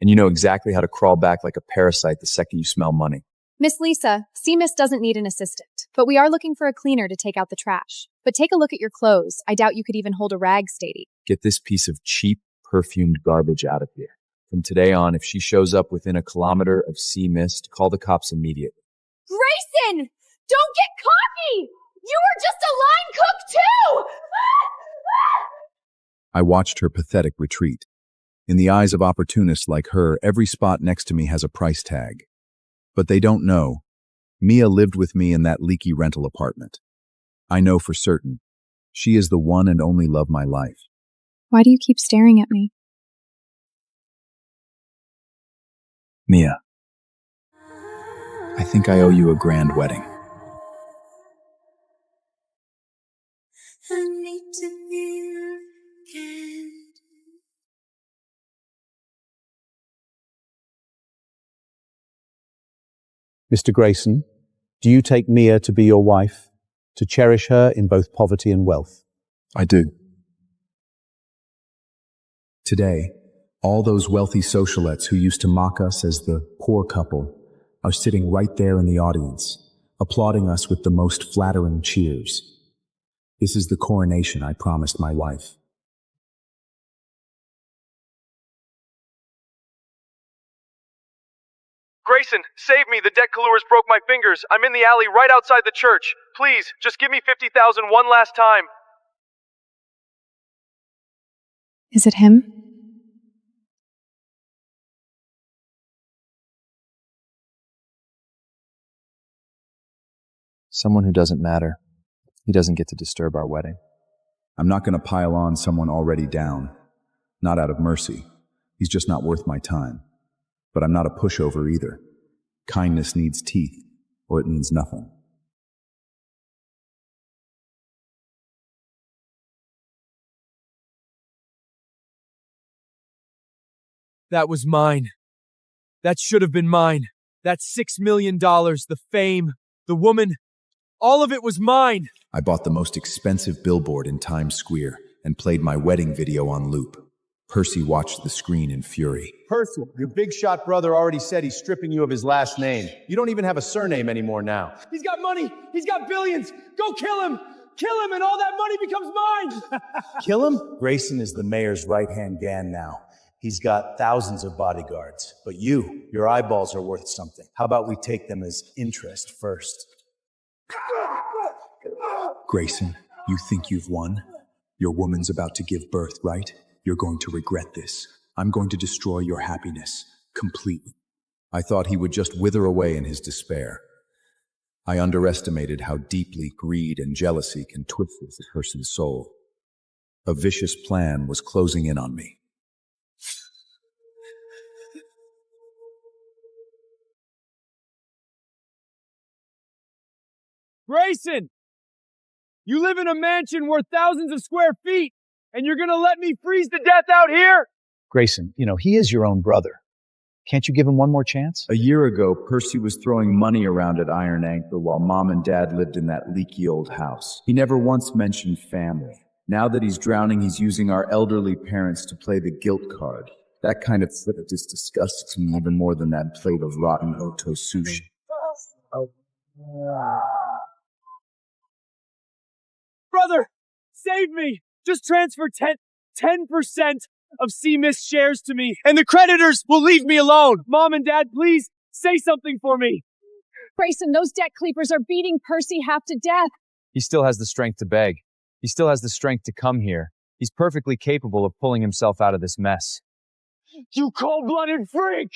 And you know exactly how to crawl back like a parasite the second you smell money. Miss Lisa, Sea Mist doesn't need an assistant, but we are looking for a cleaner to take out the trash. But take a look at your clothes. I doubt you could even hold a rag steady. Get this piece of cheap, perfumed garbage out of here. From today on, if she shows up within a kilometer of Sea Mist, call the cops immediately. Grayson! Don't get cocky! You were just a line cook, too! I watched her pathetic retreat. In the eyes of opportunists like her, every spot next to me has a price tag. But they don't know. Mia lived with me in that leaky rental apartment. I know for certain. She is the one and only love of my life. Why do you keep staring at me? Mia, I think I owe you a grand wedding. Mr. Grayson, do you take Mia to be your wife, to cherish her in both poverty and wealth? I do. Today, all those wealthy socialettes who used to mock us as the poor couple are sitting right there in the audience, applauding us with the most flattering cheers. This is the coronation I promised my wife. Grayson, save me. The debt colluers broke my fingers. I'm in the alley right outside the church. Please, just give me $50,000 one last time. Is it him? Someone who doesn't matter. He doesn't get to disturb our wedding. I'm not going to pile on someone already down. Not out of mercy. He's just not worth my time. But I'm not a pushover either. Kindness needs teeth, or it means nothing. That was mine. That should have been mine. That $6 million, the fame, the woman, all of it was mine. I bought the most expensive billboard in Times Square and played my wedding video on loop. Percy watched the screen in fury. Percy, your big shot brother already said he's stripping you of his last name. You don't even have a surname anymore now. He's got money! He's got billions! Go kill him! kill him and all that money becomes mine! Kill him? Grayson is the mayor's right-hand man now. He's got thousands of bodyguards. But your eyeballs are worth something. How about we take them as interest first? Grayson, you think you've won? Your woman's about to give birth, right? You're going to regret this. I'm going to destroy your happiness completely. I thought he would just wither away in his despair. I underestimated how deeply greed and jealousy can twist a person's soul. A vicious plan was closing in on me. Grayson! You live in a mansion worth thousands of square feet, and you're gonna let me freeze to death out here? Grayson, he is your own brother. Can't you give him one more chance? A year ago, Percy was throwing money around at Iron Anchor while Mom and Dad lived in that leaky old house. He never once mentioned family. Now that he's drowning, he's using our elderly parents to play the guilt card. That kind of flip just disgusts me even more than that plate of rotten Oto sushi. Brother, save me! Just transfer 10% of C-Mist shares to me, and the creditors will leave me alone. Mom and Dad, please, say something for me. Grayson, those debt cleapers are beating Percy half to death. He still has the strength to beg. He still has the strength to come here. He's perfectly capable of pulling himself out of this mess. You cold-blooded freak!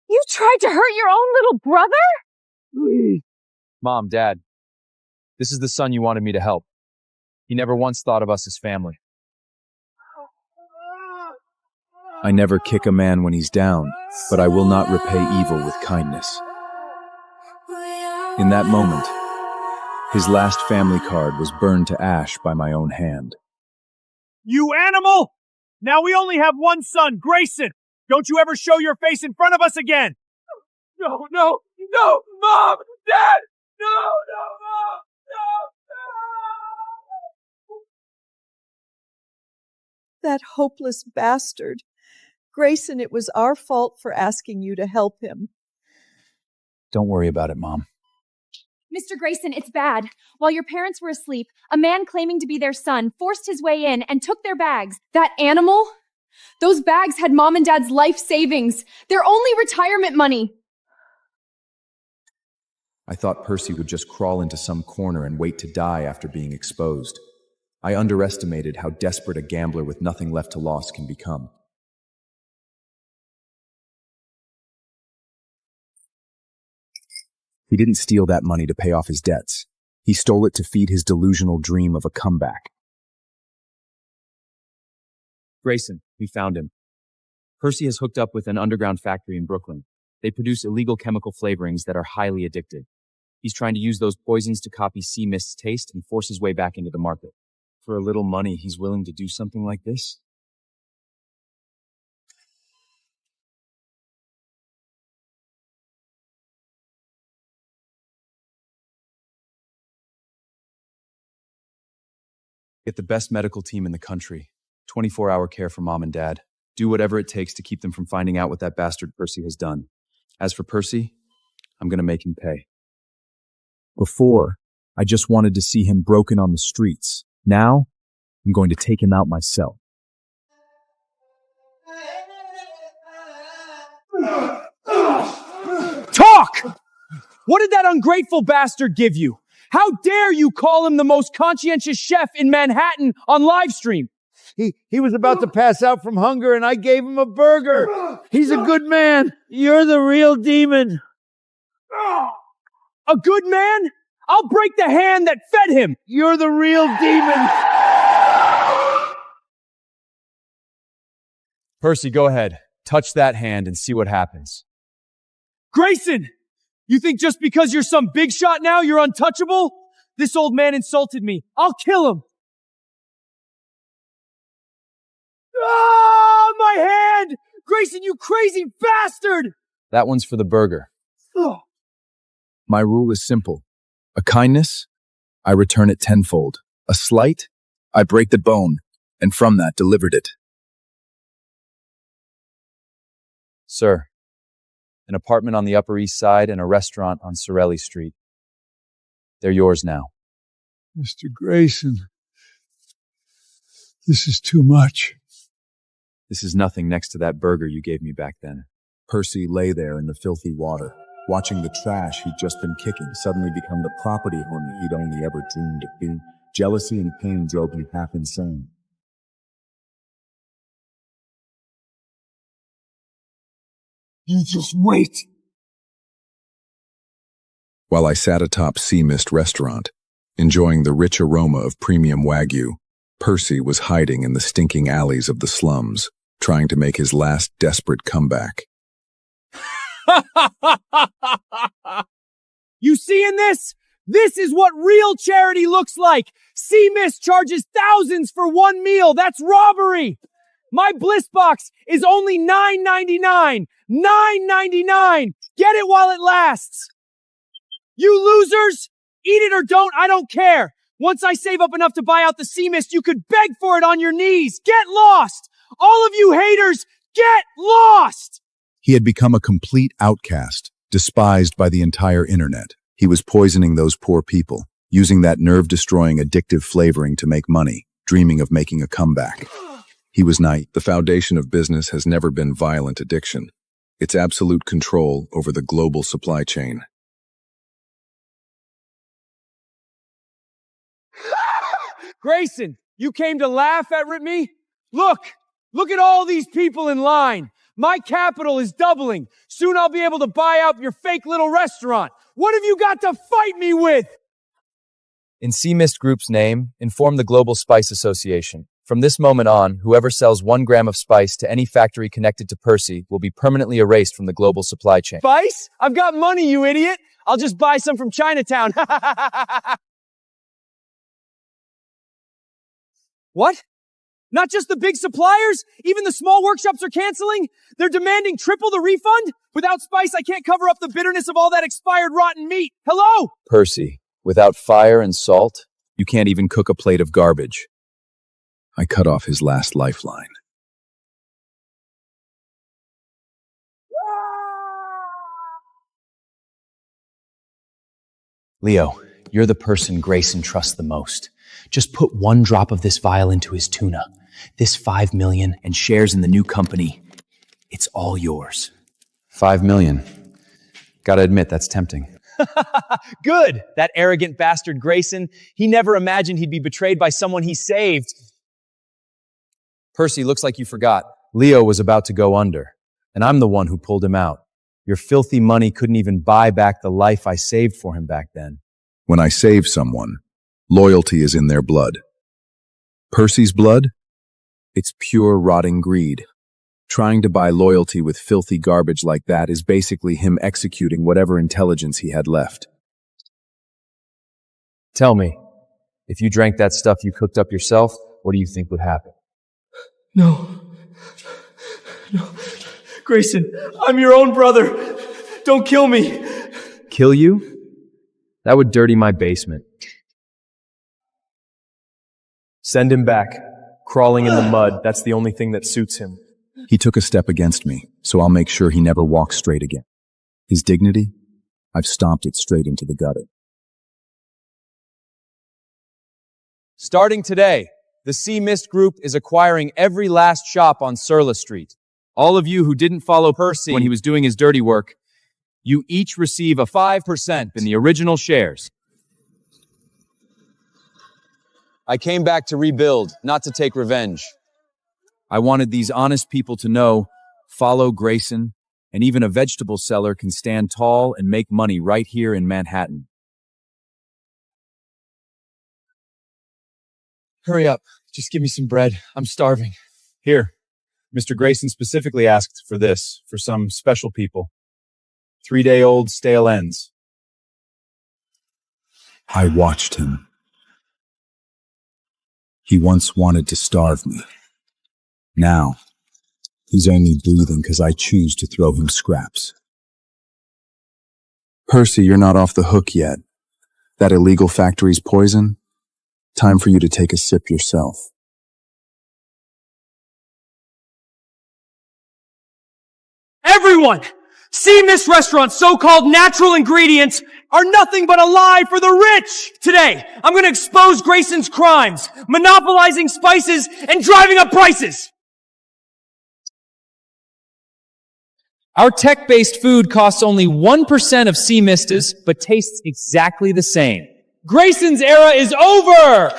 You tried to hurt your own little brother? Mom, Dad, this is the son you wanted me to help. He never once thought of us as family. I never kick a man when he's down, but I will not repay evil with kindness. In that moment, his last family card was burned to ash by my own hand. You animal! Now we only have one son, Grayson! Don't you ever show your face in front of us again! No, Mom! Dad! No, Mom! That hopeless bastard. Grayson, it was our fault for asking you to help him. Don't worry about it, Mom. Mr. Grayson, it's bad. While your parents were asleep, a man claiming to be their son forced his way in and took their bags. That animal? Those bags had Mom and Dad's life savings. Their only retirement money. I thought Percy would just crawl into some corner and wait to die after being exposed. I underestimated how desperate a gambler with nothing left to lose can become. He didn't steal that money to pay off his debts. He stole it to feed his delusional dream of a comeback. Grayson, we found him. Percy has hooked up with an underground factory in Brooklyn. They produce illegal chemical flavorings that are highly addictive. He's trying to use those poisons to copy C-Mist's taste and force his way back into the market. For a little money, he's willing to do something like this? Get the best medical team in the country. 24-hour care for Mom and Dad. Do whatever it takes to keep them from finding out what that bastard Percy has done. As for Percy, I'm going to make him pay. Before, I just wanted to see him broken on the streets. Now, I'm going to take him out myself. Talk! What did that ungrateful bastard give you? How dare you call him the most conscientious chef in Manhattan on live stream? He was about to pass out from hunger and I gave him a burger. He's a good man. You're the real demon. A good man? I'll break the hand that fed him. You're the real demon. Percy, go ahead. Touch that hand and see what happens. Grayson! You think just because you're some big shot now, you're untouchable? This old man insulted me. I'll kill him. Ah, my hand! Grayson, you crazy bastard! That one's for the burger. My rule is simple. A kindness, I return it tenfold. A slight, I break the bone, and from that delivered it. Sir, an apartment on the Upper East Side and a restaurant on Sorelli Street. They're yours now. Mr. Grayson, this is too much. This is nothing next to that burger you gave me back then. Percy lay there in the filthy water, watching the trash he'd just been kicking suddenly become the property owner he'd only ever dreamed of being. Jealousy and pain drove him half insane. You just wait. While I sat atop Sea Mist Restaurant, enjoying the rich aroma of premium Wagyu, Percy was hiding in the stinking alleys of the slums, trying to make his last desperate comeback. You seeing this? This is what real charity looks like. Sea Mist charges thousands for one meal. That's robbery. My Bliss Box is only $9.99. $9.99. Get it while it lasts. You losers, eat it or don't, I don't care. Once I save up enough to buy out the Sea Mist, you could beg for it on your knees. Get lost. All of you haters, get lost. He had become a complete outcast, despised by the entire internet. He was poisoning those poor people, using that nerve-destroying addictive flavoring to make money, dreaming of making a comeback. He was naive. The foundation of business has never been violent addiction. It's absolute control over the global supply chain. Grayson, you came to laugh at me? Look at all these people in line. My capital is doubling. Soon I'll be able to buy out your fake little restaurant. What have you got to fight me with? In Sea Mist Group's name, inform the Global Spice Association. From this moment on, whoever sells 1 gram of spice to any factory connected to Percy will be permanently erased from the global supply chain. Spice? I've got money, you idiot. I'll just buy some from Chinatown. What? Not just the big suppliers? Even the small workshops are canceling? They're demanding triple the refund? Without spice, I can't cover up the bitterness of all that expired rotten meat. Hello? Percy, without fire and salt, you can't even cook a plate of garbage. I cut off his last lifeline. Leo, you're the person Grayson trusts the most. Just put 1 drop of this vial into his tuna. This $5 million and shares in the new company. It's all yours. $5 million. Gotta admit, that's tempting. Good. That arrogant bastard Grayson. He never imagined he'd be betrayed by someone he saved. Percy, looks like you forgot. Leo was about to go under, and I'm the one who pulled him out. Your filthy money couldn't even buy back the life I saved for him back then. When I save someone, loyalty is in their blood. Percy's blood? It's pure rotting greed. Trying to buy loyalty with filthy garbage like that is basically him executing whatever intelligence he had left. Tell me, if you drank that stuff you cooked up yourself, what do you think would happen? No. Grayson, I'm your own brother. Don't kill me. Kill you? That would dirty my basement. Send him back. Crawling in the mud, that's the only thing that suits him. He took a step against me, so I'll make sure he never walks straight again. His dignity? I've stomped it straight into the gutter. Starting today, the Sea Mist Group is acquiring every last shop on Surla Street. All of you who didn't follow Percy when he was doing his dirty work, you each receive a 5% in the original shares. I came back to rebuild, not to take revenge. I wanted these honest people to know, follow Grayson, and even a vegetable seller can stand tall and make money right here in Manhattan. Hurry up. Just give me some bread. I'm starving. Here, Mr. Grayson specifically asked for this, for some special people. 3-day-old stale ends. I watched him. He once wanted to starve me. Now, he's only breathing because I choose to throw him scraps. Percy, you're not off the hook yet. That illegal factory's poison? Time for you to take a sip yourself. Everyone! See Miss Restaurant's so-called natural ingredients are nothing but a lie for the rich! Today, I'm gonna expose Grayson's crimes, monopolizing spices and driving up prices! Our tech-based food costs only 1% of sea mistas, but tastes exactly the same. Grayson's era is over!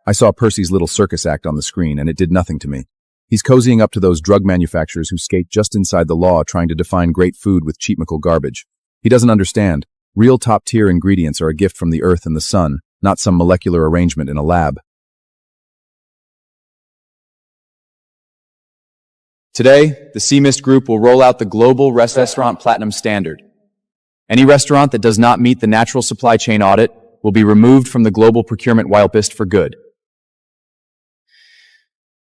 I saw Percy's little circus act on the screen, and it did nothing to me. He's cozying up to those drug manufacturers who skate just inside the law trying to define great food with cheapmickle garbage. He doesn't understand. Real top-tier ingredients are a gift from the earth and the sun, not some molecular arrangement in a lab. Today, the Sea Mist Group will roll out the Global Restaurant Platinum Standard. Any restaurant that does not meet the natural supply chain audit will be removed from the global procurement whitelist for good.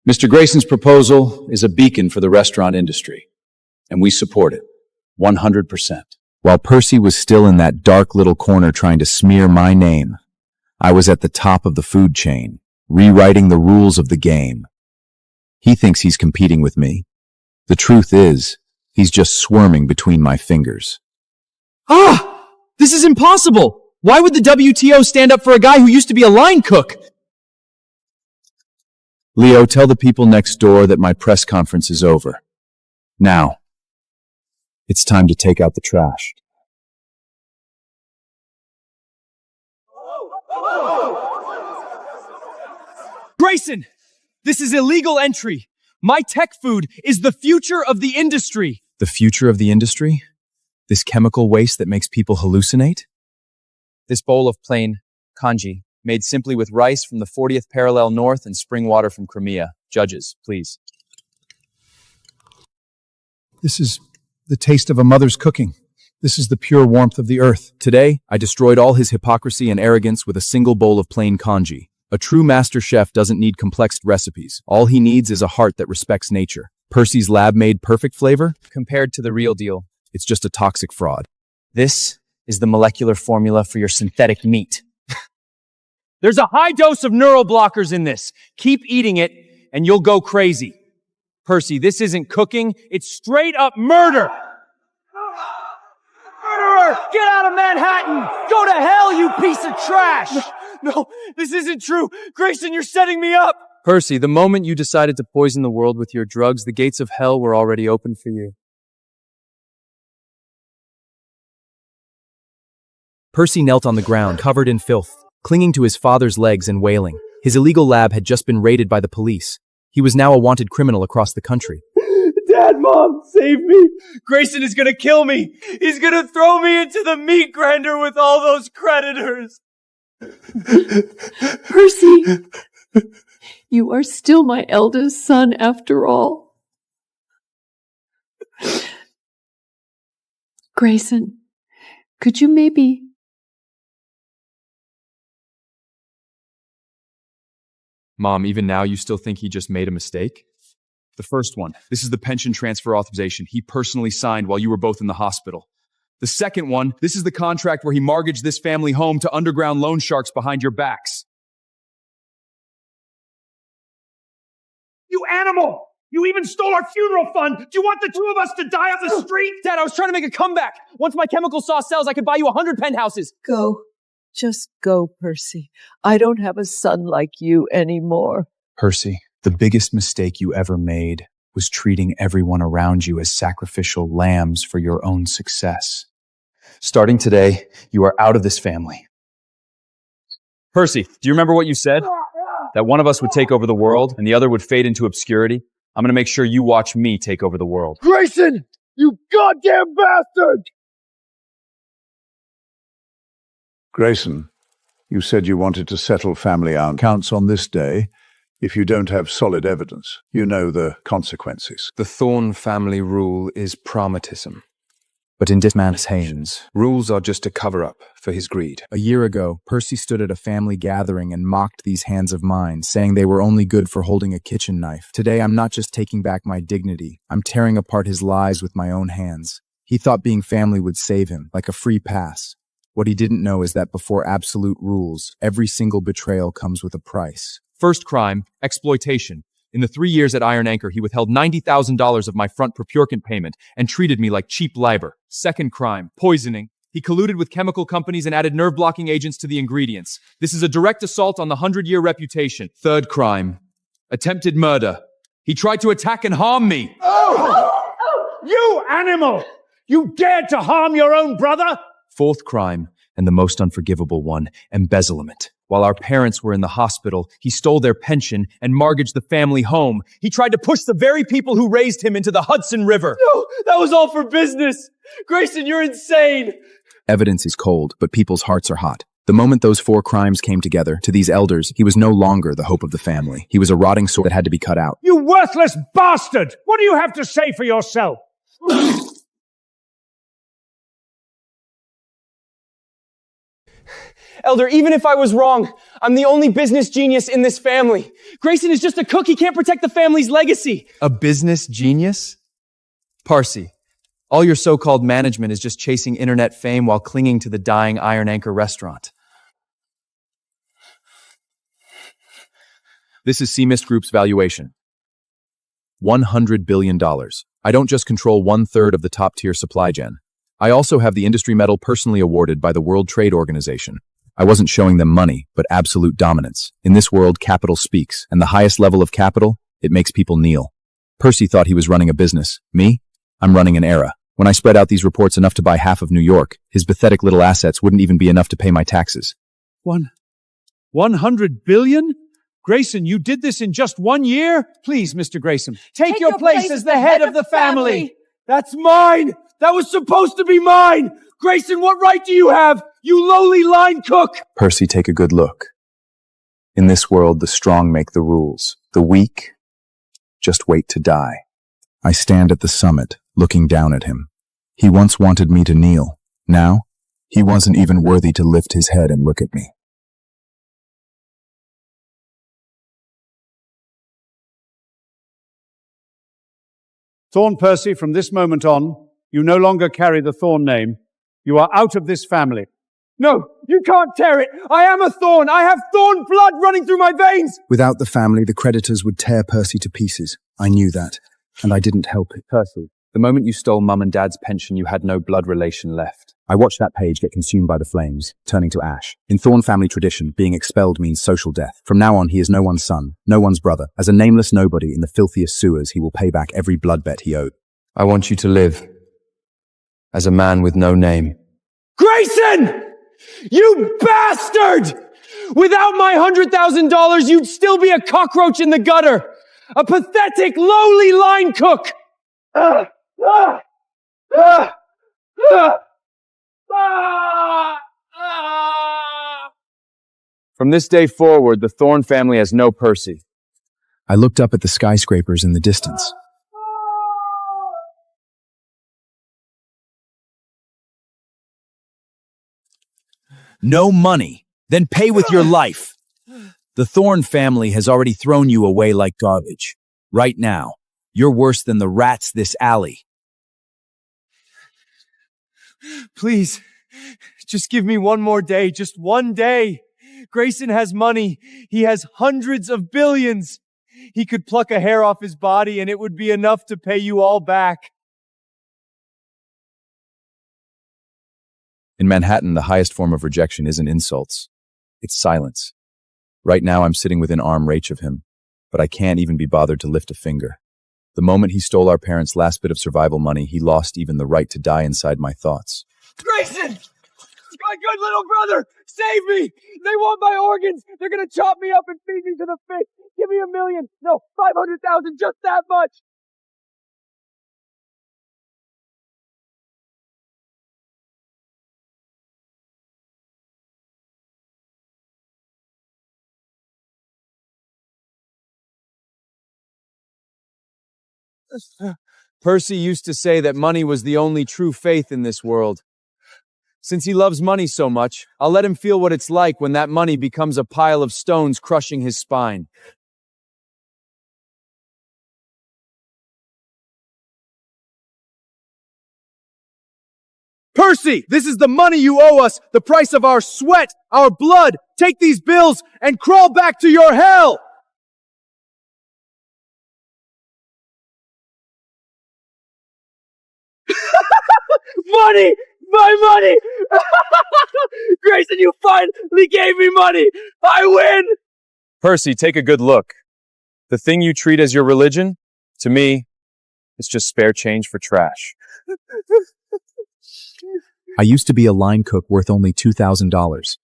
Mr. Grayson's proposal is a beacon for the restaurant industry, and we support it 100%. While Percy was still in that dark little corner trying to smear my name, I was at the top of the food chain, rewriting the rules of the game. He thinks he's competing with me. The truth is, he's just squirming between my fingers. Ah! This is impossible! Why would the WTO stand up for a guy who used to be a line cook? Leo, tell the people next door that my press conference is over. Now, it's time to take out the trash. Grayson! This is illegal entry. My tech food is the future of the industry. The future of the industry? This chemical waste that makes people hallucinate? This bowl of plain congee, made simply with rice from the 40th parallel north and spring water from Crimea. Judges, please. This is the taste of a mother's cooking. This is the pure warmth of the earth. Today, I destroyed all his hypocrisy and arrogance with a single bowl of plain congee. A true master chef doesn't need complex recipes. All he needs is a heart that respects nature. Percy's lab-made perfect flavor? Compared to the real deal, It's just a toxic fraud. this is the molecular formula for your synthetic meat. There's a high dose of neural blockers in this. Keep eating it, and you'll go crazy. Percy, this isn't cooking. It's straight up murder. Murderer! Get out of Manhattan! Go to hell, you piece of trash! No, this isn't true. Grayson, you're setting me up. Percy, the moment you decided to poison the world with your drugs, the gates of hell were already open for you. Percy knelt on the ground, covered in filth, clinging to his father's legs and wailing. His illegal lab had just been raided by the police. He was now a wanted criminal across the country. Dad, Mom, save me. Grayson is gonna kill me. He's gonna throw me into the meat grinder with all those creditors. Percy, you are still my eldest son after all. Grayson, could you maybe... Mom, even now you still think he just made a mistake? The first one, this is the pension transfer authorization he personally signed while you were both in the hospital. The second one, this is the contract where he mortgaged this family home to underground loan sharks behind your backs. You animal! You even stole our funeral fund! Do you want the two of us to die on the street? Dad, I was trying to make a comeback. Once my chemical sauce sells, I could buy you 100 penthouses. Go. Just go, Percy. I don't have a son like you anymore. Percy, the biggest mistake you ever made was treating everyone around you as sacrificial lambs for your own success. Starting today, you are out of this family. Percy, do you remember what you said? That one of us would take over the world and the other would fade into obscurity? I'm going to make sure you watch me take over the world. Grayson, you goddamn bastard! Grayson, you said you wanted to settle family accounts on this day. If you don't have solid evidence, you know the consequences. The Thorne family rule is pragmatism. But in this man's hands, Rules are just a cover-up for his greed. a year ago, Percy stood at a family gathering and mocked these hands of mine, saying they were only good for holding a kitchen knife. Today, I'm not just taking back my dignity, I'm tearing apart his lies with my own hands. He thought being family would save him, like a free pass. What he didn't know is that before absolute rules, every single betrayal comes with a price. First crime, exploitation. In the 3 years at Iron Anchor, he withheld $90,000 of my front procurement payment and treated me like cheap labor. Second crime, poisoning. He colluded with chemical companies and added nerve-blocking agents to the ingredients. This is a direct assault on the 100-year reputation. Third crime, attempted murder. He tried to attack and harm me. Oh! You animal! You dared to harm your own brother? Fourth crime, and the most unforgivable one, embezzlement. While our parents were in the hospital, he stole their pension and mortgaged the family home. He tried to push the very people who raised him into the Hudson River. No, that was all for business. Grayson, you're insane. Evidence is cold, but people's hearts are hot. The moment those 4 crimes came together, to these elders, he was no longer the hope of the family. He was a rotting sword that had to be cut out. You worthless bastard! What do you have to say for yourself? Elder, even if I was wrong, I'm the only business genius in this family. Grayson is just a cook. He can't protect the family's legacy. A business genius? Parsi, all your so-called management is just chasing internet fame while clinging to the dying Iron Anchor restaurant. This is Seamist Group's valuation. $100 billion. I don't just control 1/3 of the top-tier supply chain. I also have the industry medal personally awarded by the World Trade Organization. I wasn't showing them money, but absolute dominance. In this world, capital speaks, and the highest level of capital, it makes people kneel. Percy thought he was running a business. Me? I'm running an era. When I spread out these reports enough to buy half of New York, his pathetic little assets wouldn't even be enough to pay my taxes. 100 billion? Grayson, you did this in just 1 year? Please, Mr. Grayson, take your place as the head of the family. That's mine! That was supposed to be mine! Grayson, what right do you have, you lowly line cook? Percy, take a good look. In this world, the strong make the rules. The weak just wait to die. I stand at the summit, looking down at him. He once wanted me to kneel. Now, he wasn't even worthy to lift his head and look at me. Thorn Percy, from this moment on, you no longer carry the Thorn name. You are out of this family. No, you can't tear it! I am a Thorn! I have Thorn blood running through my veins! Without the family, the creditors would tear Percy to pieces. I knew that, and I didn't help it. Percy, the moment you stole Mum and Dad's pension, you had no blood relation left. I watched that page get consumed by the flames, turning to ash. In Thorn family tradition, being expelled means social death. From now on, he is no one's son, no one's brother. As a nameless nobody in the filthiest sewers, he will pay back every blood bet he owed. I want you to live as a man with no name. Grayson! You bastard! Without my $100,000, you'd still be a cockroach in the gutter! A pathetic, lowly line cook! From this day forward, the Thorn family has no Percy. I looked up at the skyscrapers in the distance. No money? Then pay with your life. The Thorn family has already thrown you away like garbage. Right now, you're worse than the rats this alley. Please, just give me one more day, just one day. Grayson has money. He has hundreds of billions. He could pluck a hair off his body and it would be enough to pay you all back. In Manhattan, the highest form of rejection isn't insults. It's silence. Right now, I'm sitting within arm reach of him, but I can't even be bothered to lift a finger. The moment he stole our parents' last bit of survival money, he lost even the right to die inside my thoughts. Grayson! My good little brother! Save me! They want my organs! They're gonna chop me up and feed me to the fish! Give me $1 million! No, 500,000, just that much! Percy used to say that money was the only true faith in this world. Since he loves money so much, I'll let him feel what it's like when that money becomes a pile of stones crushing his spine. Percy, this is the money you owe us, the price of our sweat, our blood. Take these bills and crawl back to your hell! Money! My money! Grayson, you finally gave me money! I win! Percy, take a good look. The thing you treat as your religion, to me, it's just spare change for trash. I used to be a line cook worth only $2,000.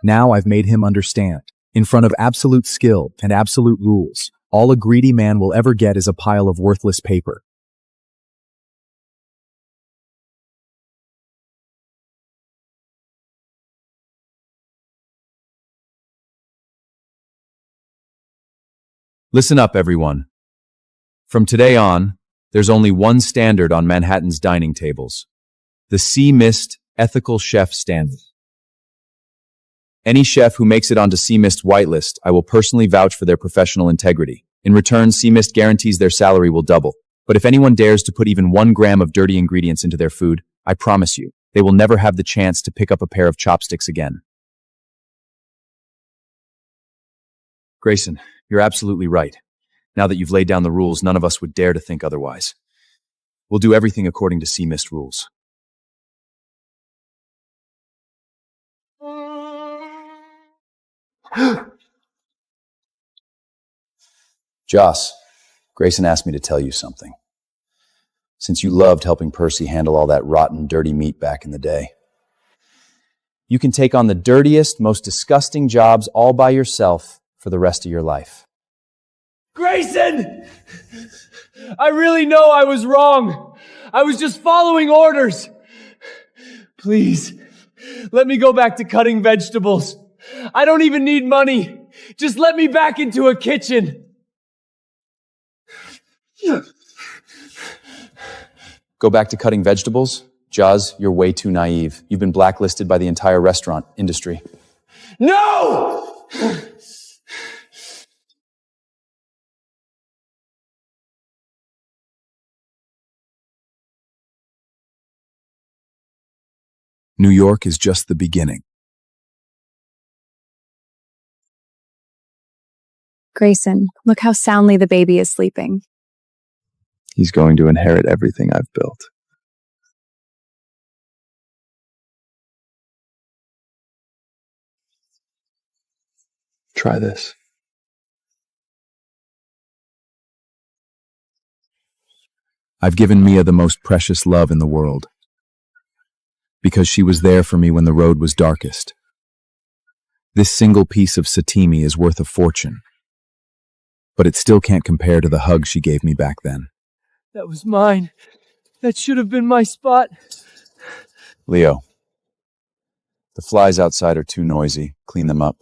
Now I've made him understand. In front of absolute skill and absolute rules, all a greedy man will ever get is a pile of worthless paper. Listen up, everyone. From today on, there's only one standard on Manhattan's dining tables. The Sea Mist Ethical Chef Standard. Any chef who makes it onto Sea Mist's whitelist, I will personally vouch for their professional integrity. In return, Sea Mist guarantees their salary will double. But if anyone dares to put even 1 gram of dirty ingredients into their food, I promise you, they will never have the chance to pick up a pair of chopsticks again. Grayson, you're absolutely right. Now that you've laid down the rules, none of us would dare to think otherwise. We'll do everything according to Sea Mist rules. Joss, Grayson asked me to tell you something. Since you loved helping Percy handle all that rotten, dirty meat back in the day, you can take on the dirtiest, most disgusting jobs all by yourself for the rest of your life. Grayson! I really know I was wrong. I was just following orders. Please, let me go back to cutting vegetables. I don't even need money. Just let me back into a kitchen. Go back to cutting vegetables? Jaws, you're way too naive. You've been blacklisted by the entire restaurant industry. No! New York is just the beginning. Grayson, look how soundly the baby is sleeping. He's going to inherit everything I've built. Try this. I've given Mia the most precious love in the world, because she was there for me when the road was darkest. This single piece of satimi is worth a fortune, but it still can't compare to the hug she gave me back then. That was mine. That should have been my spot. Leo, the flies outside are too noisy. Clean them up.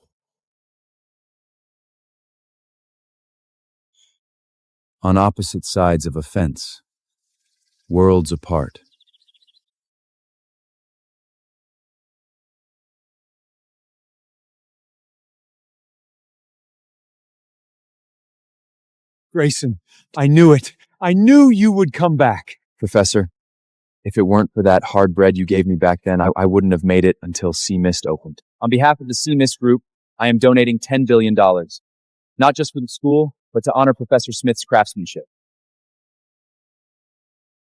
On opposite sides of a fence, worlds apart. Grayson, I knew it. I knew you would come back. Professor, if it weren't for that hard bread you gave me back then, I wouldn't have made it until Sea Mist opened. On behalf of the Sea Mist Group, I am donating $10 billion. Not just for the school, but to honor Professor Smith's craftsmanship.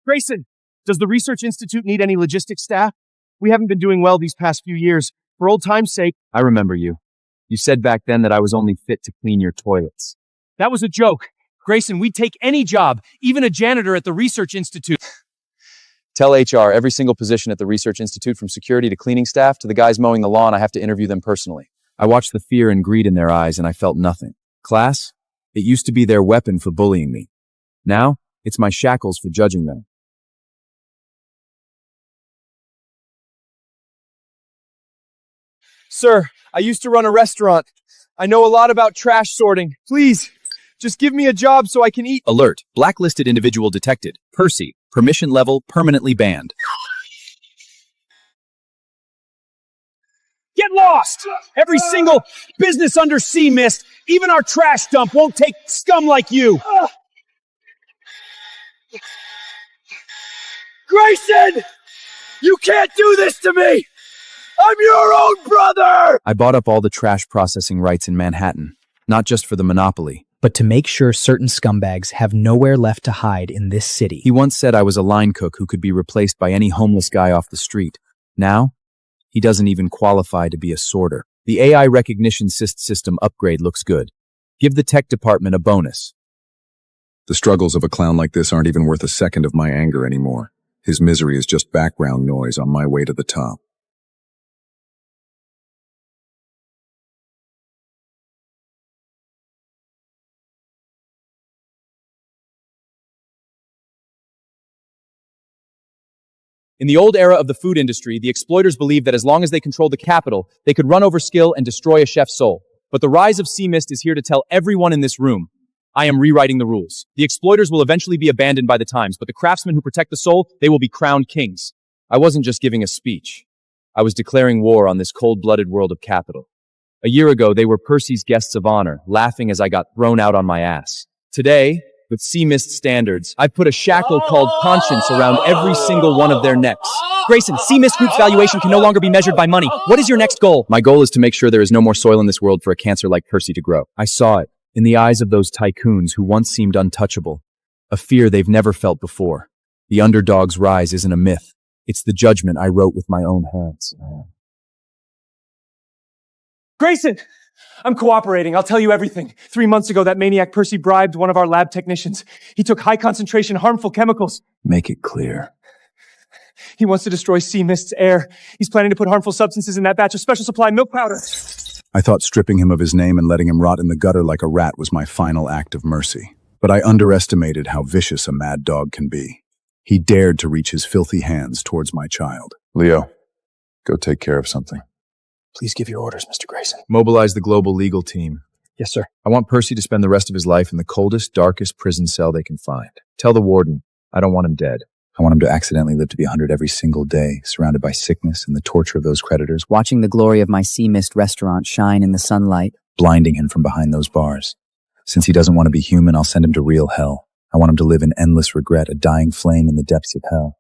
Grayson, does the Research Institute need any logistics staff? We haven't been doing well these past few years. For old time's sake. I remember you. You said back then that I was only fit to clean your toilets. That was a joke. Grayson, we'd take any job, even a janitor at the Research Institute. Tell HR every single position at the Research Institute, from security to cleaning staff to the guys mowing the lawn, I have to interview them personally. I watched the fear and greed in their eyes and I felt nothing. Class? It used to be their weapon for bullying me. Now, it's my shackles for judging them. Sir, I used to run a restaurant. I know a lot about trash sorting. Please, just give me a job so I can eat. Alert. Blacklisted individual detected. Percy. Permission level permanently banned. Get lost! Every single business under Sea Mist, even our trash dump, won't take scum like you. Grayson! You can't do this to me! I'm your own brother! I bought up all the trash processing rights in Manhattan, not just for the monopoly, but to make sure certain scumbags have nowhere left to hide in this city. He once said I was a line cook who could be replaced by any homeless guy off the street. Now, he doesn't even qualify to be a sorter. The AI recognition system upgrade looks good. Give the tech department a bonus. The struggles of a clown like this aren't even worth a second of my anger anymore. His misery is just background noise on my way to the top. In the old era of the food industry, the exploiters believed that as long as they controlled the capital, they could run over skill and destroy a chef's soul. But the rise of Sea Mist is here to tell everyone in this room, I am rewriting the rules. The exploiters will eventually be abandoned by the times, but the craftsmen who protect the soul, they will be crowned kings. I wasn't just giving a speech. I was declaring war on this cold-blooded world of capital. A year ago, they were Percy's guests of honor, laughing as I got thrown out on my ass. Today, with Sea Mist standards, I've put a shackle called conscience around every single one of their necks. Grayson, Sea Mist Group's valuation can no longer be measured by money. What is your next goal? My goal is to make sure there is no more soil in this world for a cancer like Percy to grow. I saw it in the eyes of those tycoons who once seemed untouchable, a fear they've never felt before. The underdog's rise isn't a myth. It's the judgment I wrote with my own hands. Grayson! I'm cooperating. I'll tell you everything. 3 months ago, that maniac Percy bribed one of our lab technicians. He took high-concentration, harmful chemicals. Make it clear. He wants to destroy Sea Mist's air. He's planning to put harmful substances in that batch of special supply milk powder. I thought stripping him of his name and letting him rot in the gutter like a rat was my final act of mercy. But I underestimated how vicious a mad dog can be. He dared to reach his filthy hands towards my child. Leo, go take care of something. Please give your orders, Mr. Grayson. Mobilize the global legal team. Yes, sir. I want Percy to spend the rest of his life in the coldest, darkest prison cell they can find. Tell the warden, I don't want him dead. I want him to accidentally live to be 100 every single day, surrounded by sickness and the torture of those creditors, watching the glory of my Sea Mist restaurant shine in the sunlight, blinding him from behind those bars. Since he doesn't want to be human, I'll send him to real hell. I want him to live in endless regret, a dying flame in the depths of hell.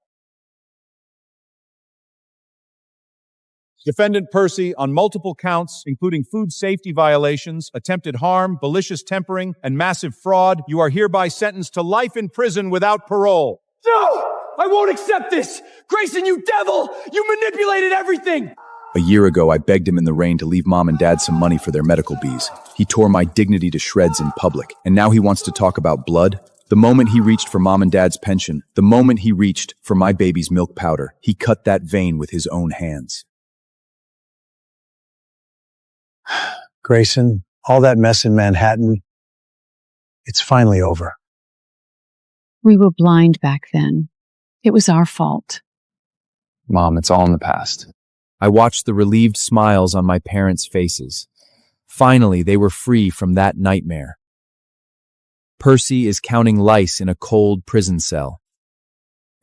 Defendant Percy, on multiple counts, including food safety violations, attempted harm, malicious tempering, and massive fraud, you are hereby sentenced to life in prison without parole. No! I won't accept this! Grayson, you devil! You manipulated everything! A year ago, I begged him in the rain to leave Mom and Dad some money for their medical bees. He tore my dignity to shreds in public, and now he wants to talk about blood? The moment he reached for Mom and Dad's pension, the moment he reached for my baby's milk powder, he cut that vein with his own hands. Grayson, all that mess in Manhattan, it's finally over. We were blind back then. It was our fault. Mom, it's all in the past. I watched the relieved smiles on my parents' faces. Finally, they were free from that nightmare. Percy is counting lice in a cold prison cell.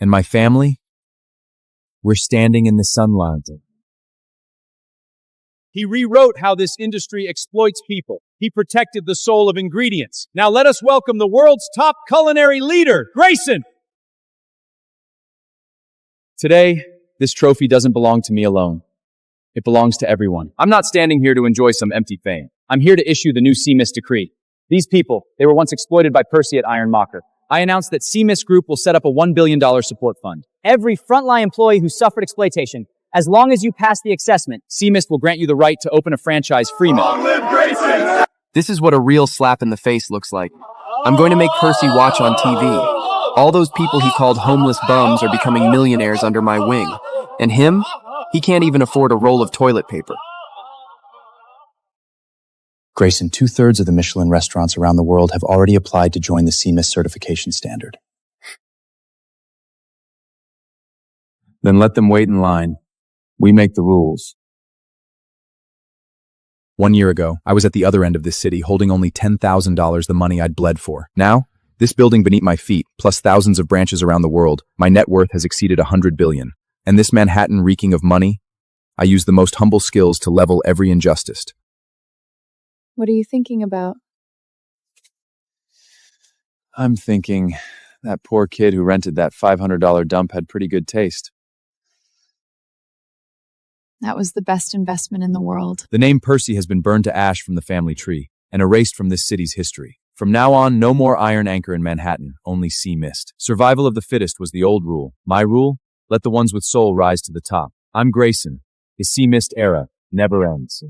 And my family? We're standing in the sunlight. He rewrote how this industry exploits people. He protected the soul of ingredients. Now let us welcome the world's top culinary leader, Grayson! Today, this trophy doesn't belong to me alone. It belongs to everyone. I'm not standing here to enjoy some empty fame. I'm here to issue the new Sea Mist decree. These people, they were once exploited by Percy at Ironmonger. I announced that Sea Mist Group will set up a $1 billion support fund. Every frontline employee who suffered exploitation, as long as you pass the assessment, Sea Mist will grant you the right to open a franchise free. Long live Grayson! This is what a real slap in the face looks like. I'm going to make Percy watch on TV. All those people he called homeless bums are becoming millionaires under my wing. And him? He can't even afford a roll of toilet paper. Grayson, 2/3 of the Michelin restaurants around the world have already applied to join the Sea Mist certification standard. Then let them wait in line. We make the rules. 1 year ago, I was at the other end of this city holding only $10,000, the money I'd bled for. Now, this building beneath my feet, plus thousands of branches around the world, my net worth has exceeded $100 billion. And this Manhattan reeking of money, I use the most humble skills to level every injustice. What are you thinking about? I'm thinking that poor kid who rented that $500 dump had pretty good taste. That was the best investment in the world. The name Percy has been burned to ash from the family tree and erased from this city's history. From now on, no more Iron Anchor in Manhattan, only sea mist. Survival of the fittest was the old rule. My rule? Let the ones with soul rise to the top. I'm Grayson. The sea mist era never ends.